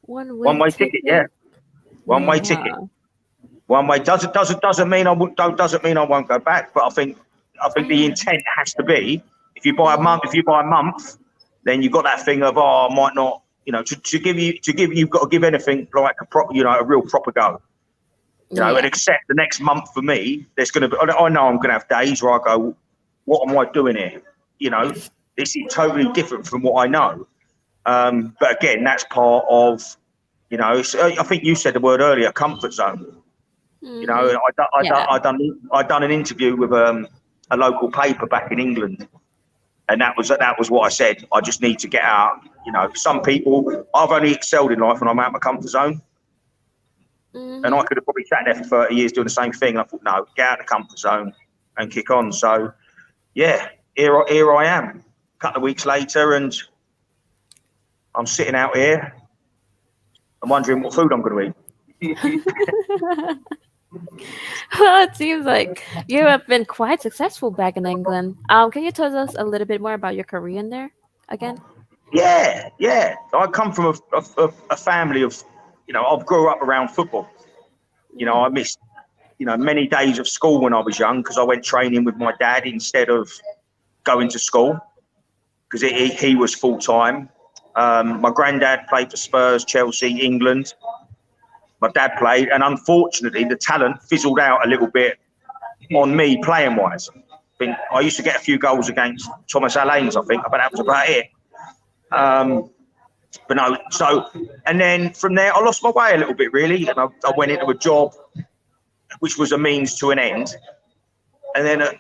One-way ticket. Yeah. One-way ticket. One way doesn't mean I won't go back. But I think the intent has to be, if you buy a month, then you've got that thing of, I might not, you know, to give you've got to give anything like a real proper go. You know, and except the next month for me, there's going to be, I know I'm going to have days where I go, what am I doing here? You know, this is totally different from what I know. But again, that's part of, you know, I think you said the word earlier, comfort zone. You know, I done an interview with a local paper back in England, and that was what I said. I just need to get out. You know, some people, I've only excelled in life when I'm out of my comfort zone. And I could have probably sat there for 30 years doing the same thing. And I thought, no, get out of the comfort zone and kick on. So, yeah, here I am, a couple of weeks later, and I'm sitting out here and wondering what food I'm going to eat. Well, it seems like you have been quite successful back in England. Can you tell us a little bit more about your career in there again? Yeah. I come from a family of, you know, I grew up around football. You know, I missed, you know, many days of school when I was young because I went training with my dad instead of going to school because he was full time. My granddad played for Spurs, Chelsea, England. My dad played, and unfortunately, the talent fizzled out a little bit on me playing wise. I used to get a few goals against 𝗕𝗘𝗫𝗧, I think, but that was about it. But no, so, and then from there, I lost my way a little bit, really. And I went into a job which was a means to an end. And then at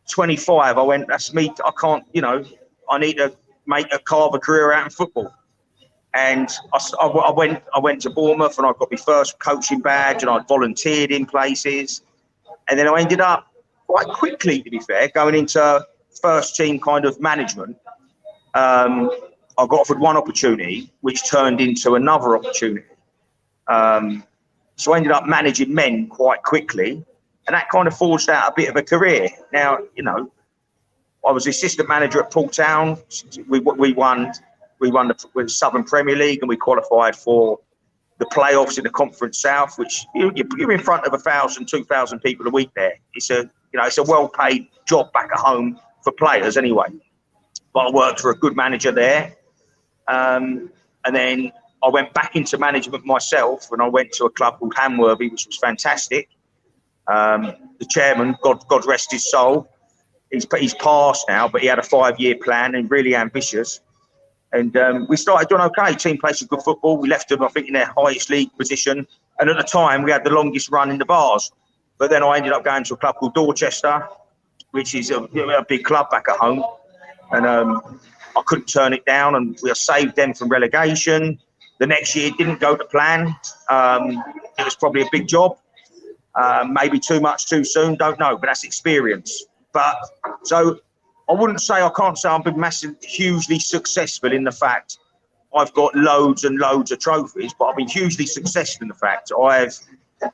25, I went, that's me. I can't, you know, I need to carve a career out in football. And I went to Bournemouth and I got my first coaching badge and I volunteered in places. And then I ended up quite quickly, to be fair, going into first team kind of management. I got offered one opportunity, which turned into another opportunity. So I ended up managing men quite quickly, and that kind of forged out a bit of a career. Now, you know, I was assistant manager at Port Town. We won the Southern Premier League, and we qualified for the playoffs in the Conference South, which you're in front of 1,000, 2,000 people a week there. It's a well-paid job back at home for players anyway. but I worked for a good manager there. And then I went back into management myself, and I went to a club called 𝗕𝗓𝗪𝗓, which was fantastic. The chairman, God rest his soul, he's passed now, but he had a 5-year plan and really ambitious. And we started doing okay. Team played some good football. We left them, I think, in their highest league position. And at the time, we had the longest run in the bars. But then I ended up going to a club called Dorchester, which is a big club back at home. And I couldn't turn it down, and we saved them from relegation. The next year didn't go to plan. It was probably a big job. Maybe too much too soon, don't know, but that's experience. But so I can't say I've been hugely successful in the fact I've got loads and loads of trophies, but I've been hugely successful in the fact I've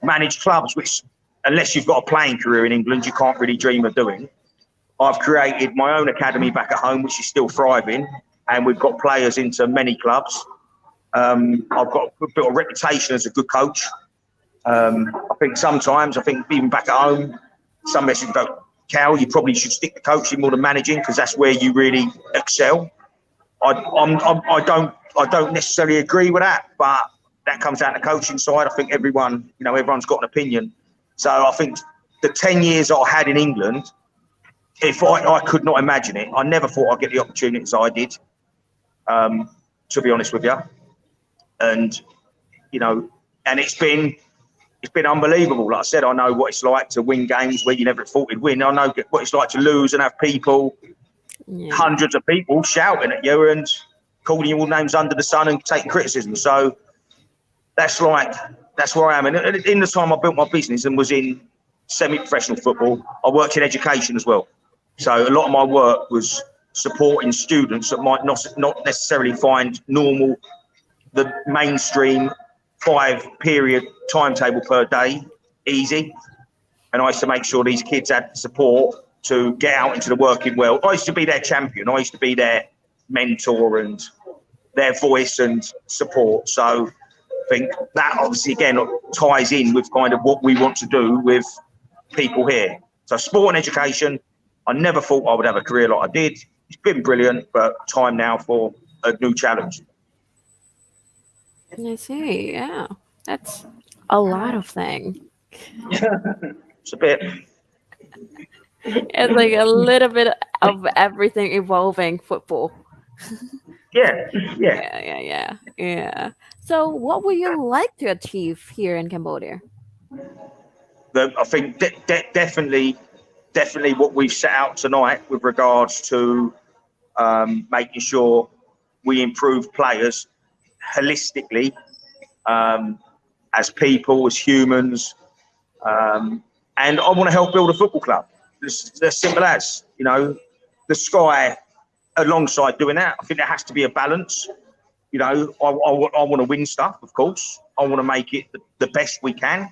managed clubs which, unless you've got a playing career in England, you can't really dream of doing. I've created my own academy back at home, which is still thriving, and we've got players into many clubs. I've got a bit of reputation as a good coach. I think sometimes, even back at home, some message about Cal, you probably should stick to coaching more than managing, because that's where you really excel. I don't necessarily agree with that, but that comes down to the coaching side. I think everyone's got an opinion. So I think the 10 years I had in England, if I could not imagine it. I never thought I'd get the opportunities I did, to be honest with you. And, and it's been unbelievable. Like I said, I know what it's like to win games where you never thought you'd win. I know what it's like to lose and have people, hundreds of people shouting at you and calling you all names under the sun and taking criticism. So that's where I am. And in the time I built my business and was in semi-professional football, I worked in education as well. So a lot of my work was supporting students that might not necessarily find the mainstream 5-period timetable per day easy. And I used to make sure these kids had support to get out into the working world. I used to be their champion. I used to be their mentor and their voice and support. So I think that obviously, again, ties in with kind of what we want to do with people here. So sport and education, I never thought I would have a career like I did. It's been brilliant, but time now for a new challenge. I see. Yeah, that's a lot of things. It's a bit. It's like a little bit of everything involving football. Yeah. Yeah. So, what would you like to achieve here in Cambodia? I think definitely what we've set out tonight with regards to making sure we improve players holistically, as people, as humans, and I want to help build a football club. It's as simple as, the sky. Alongside doing that, I think there has to be a balance. I want to win stuff, of course. I want to make it the best we can.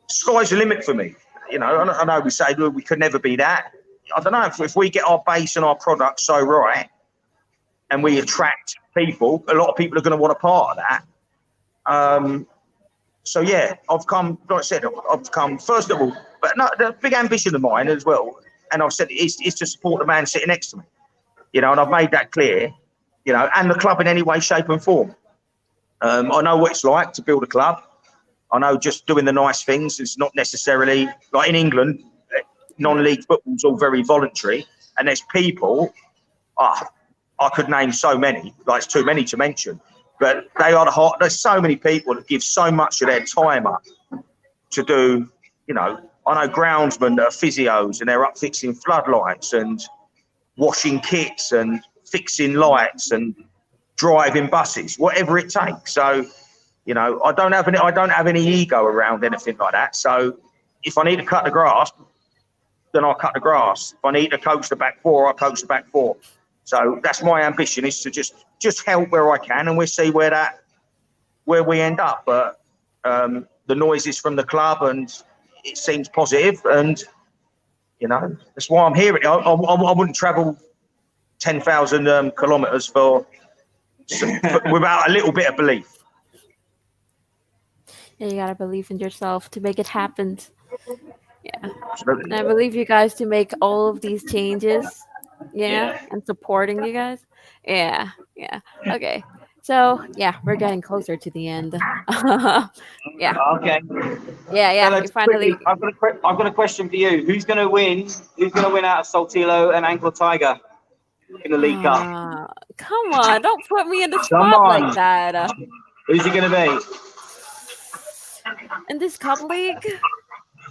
Sky's the limit for me. I know we say we could never be that. I don't know if we get our base and our product so right, and we attract people, a lot of people are going to want a part of that. So yeah, I've come, like I said, first of all, but no, the big ambition of mine as well, and I've said is to support the man sitting next to me, and I've made that clear, and the club in any way, shape and form. I know what it's like to build a club. I know just doing the nice things is not necessarily, like in England, non-league football's all very voluntary, and there's people, I could name so many, like it's too many to mention, but they are the heart. There's so many people that give so much of their time up to do, I know groundsmen that are physios and they're up fixing floodlights and washing kits and fixing lights and driving buses, whatever it takes. So, I don't have any ego around anything like that. So if I need to cut the grass, then I'll cut the grass. If I need to coach the back four, I'll coach the back four. So that's my ambition, is to just help where I can, and we'll see where we end up. But the noise is from the club, and it seems positive, and that's why I'm here. I wouldn't travel 10,000 kilometers without a little bit of belief. Yeah, you gotta believe in yourself to make it happen. Yeah, Absolutely. and I believe you guys to make all of these changes. Yeah, and supporting you guys. Yeah, yeah. Okay. So yeah, we're getting closer to the end. Yeah, Okay. yeah. We Fellas, quickly, finally. I've got a question for you. Who's going to win? Who's going to win out of 𝗖𝗘𝗪 and 𝗓𝗘𝗫𝗓 in the League Cup? Come on, don't put me in the Come spot like on. that. Who's it going to be? In this cup league.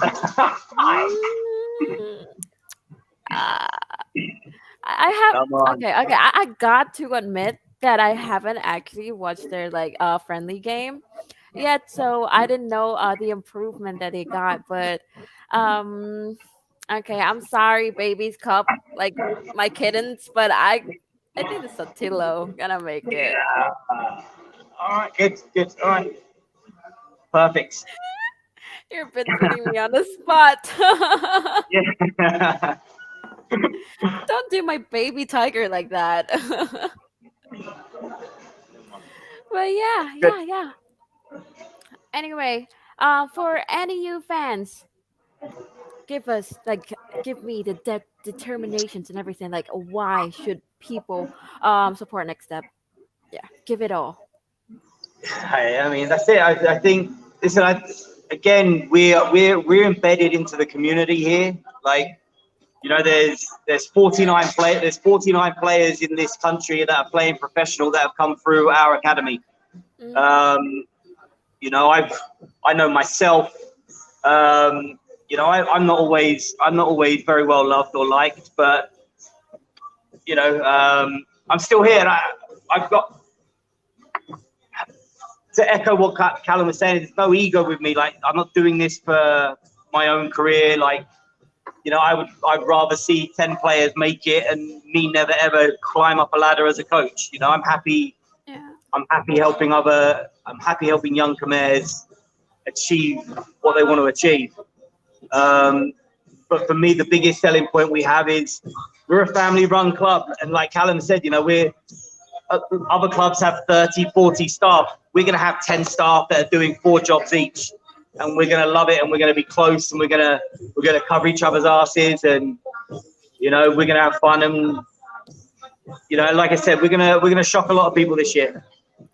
Mm, uh, I Come have on. okay. I got to admit that I haven't actually watched their like friendly game yet, so I didn't know the improvement that they got. But um, okay, I'm sorry, baby's cup, like my kittens, but I think the Sotilo gonna make it. All right, good, good. All right, perfect. You've been putting me on the spot. Yeah. Don't do my baby tiger like that. But yeah, Good. yeah. Anyway, for any you fans, give me the determinations and everything. Like, why should people support Next Step? Yeah, give it all. I mean, that's it. I think. Listen, again, we're embedded into the community here. Like, you know, there's 49 players in this country that are playing professional that have come through our academy. Mm. You know, I know myself. You know, I'm not always very well loved or liked, but you know, I'm still here, and I've got to echo what Callum was saying. There's no ego with me. Like, I'm not doing this for my own career. Like, you know, I'd rather see 10 players make it and me never ever climb up a ladder as a coach. You know, I'm happy. Yeah. I'm happy helping young 𝗕𝗓𝗪s achieve what they want to achieve. But for me, the biggest selling point we have is we're a family-run club, and like Callum said, you know, other clubs have 30, 40 staff. We're going to have 10 staff that are doing 4 jobs each, and we're going to love it, and we're going to be close, and we're going to cover each other's asses, and you know, we're going to have fun, and you know, like I said, we're going to shock a lot of people this year.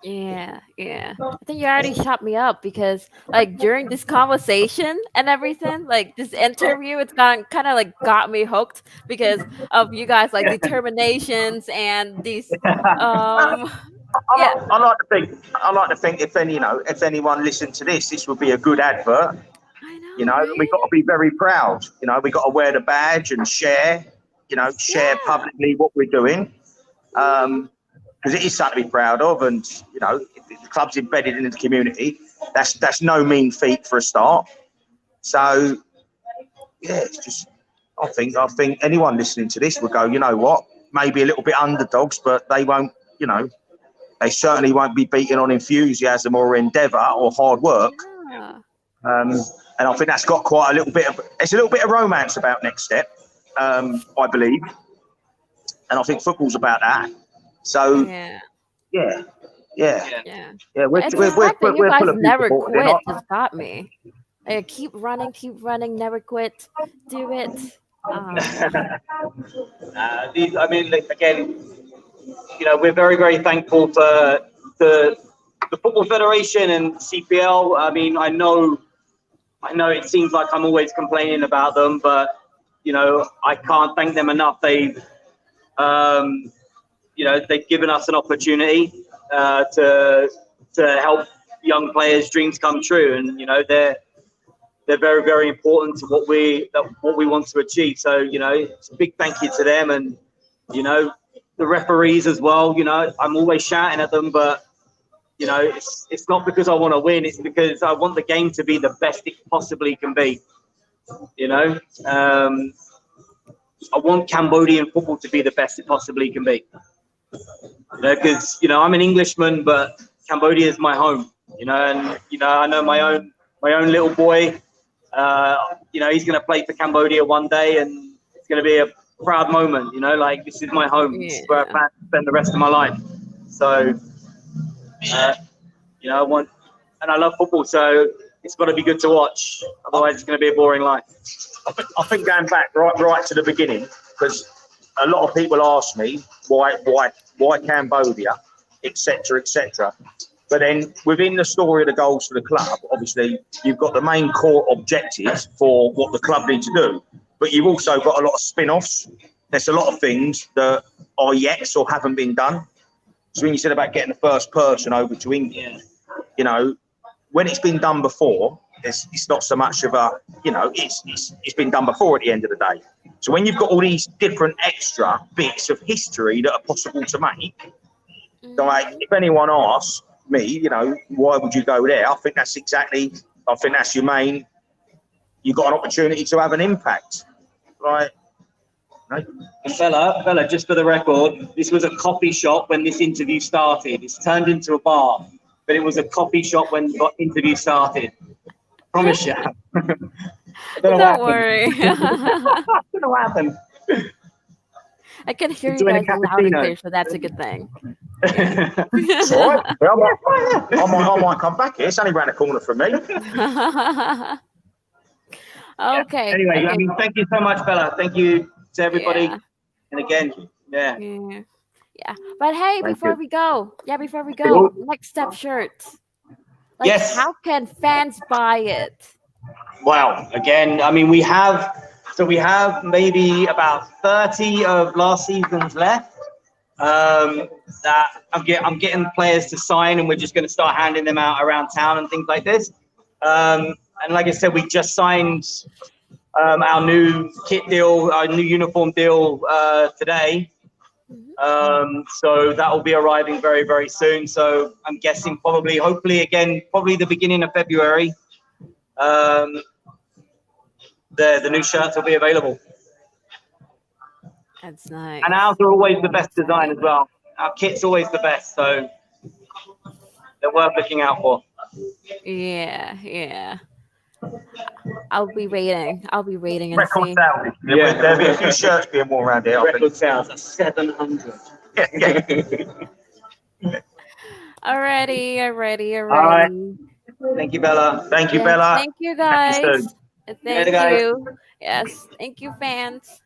Yeah. I think you already shot me up because, like, during this conversation and everything, like this interview, it's kind of like got me hooked because of you guys, like determinations and these. Um, yeah, I like to think if anyone listened to this would be a good advert. I You know, know, right? we got to be very proud. You know, we got to wear the badge and share. You know, share Yeah. publicly what we're doing. Because it is something to be proud of, and you know, if the club's embedded in the community. That's no mean feat for a start. So yeah, it's just I think anyone listening to this would go, you know what, maybe a little bit underdogs, but they won't, you know, they certainly won't be beaten on enthusiasm or endeavour or hard work. Yeah. And I think that's got quite a little bit of romance about Next Step, I believe, and I think football's about that. So Yeah. yeah. We're It's the fact that you full guys of never people. They're quit not. just got me. Like, keep running, never quit. Do it. I mean, like, again, you know, we're very, very thankful for the Football Federation and CPL. I mean, I know it seems like I'm always complaining about them, but you know, I can't thank them enough. They've given us an opportunity to help young players' dreams come true, and you know, they're very, very important to what we want to achieve. So you know, it's a big thank you to them, and you know, the referees as well. You know, I'm always shouting at them, but you know, it's not because I want to win. It's because I want the game to be the best it possibly can be. You know, I want Cambodian football to be the best it possibly can be. You know, because you know, I'm an Englishman, but Cambodia is my home. You know, and you know, I know my own little boy. You know, he's going to play for Cambodia one day, and it's going to be a proud moment. You know, like, this is my home. This is where I plan to spend the rest of my life. So, you know, I love football, so it's got to be good to watch. Otherwise, it's going to be a boring life. I think going back right to the beginning, because a lot of people ask me why Cambodia, etc., etc. But then within the story of the goals for the club, obviously you've got the main core objectives for what the club needs to do, but you've also got a lot of spin-offs. There's a lot of things that are yet or haven't been done. So when you said about getting the first person over to England, you know, when it's been done before, it's not so much of a, you know, it's been done before at the end of the day. So when you've got all these different extra bits of history that are possible to make, like if anyone asks me, you know, why would you go there? I think that's your main, you've got an opportunity to have an impact, right? And Bella, just for the record, this was a coffee shop when this interview started. It's turned into a bar, but it was a coffee shop when the interview started. Promise you. Don't worry. I don't know what happened. I can hear you Doing a guys loud and cappuccino. clear, so that's a good thing. It's all right. Well, I might come back here. It's only around the corner from me. Okay. Anyway, okay. I mean, thank you so much, Bella. Thank you to everybody. Yeah. And again, yeah. Yeah. But hey, Thank before you. we go, Cool. next step shirts. Like, Yes. how can fans buy it? Wow. Again, I mean, we have maybe about 30 of last season's left. That I'm getting players to sign, and we're just going to start handing them out around town and things like this. And like I said, we just signed our new kit deal, our new uniform deal today. So that will be arriving very, very soon. So I'm guessing hopefully the beginning of February, the new shirts will be available. That's nice. And ours are always the best design as well. Our kit's always the best, so they're worth looking out for. Yeah. I'll be rating and Record see. sales. Yeah. There'll be a few shirts being worn around here. I think. Record sales are 700. Alrighty. right. Thank you, Bella. Thank you, Yes, Bella. thank you guys. soon. Thank Later, guys. you. Yes, thank you, fans.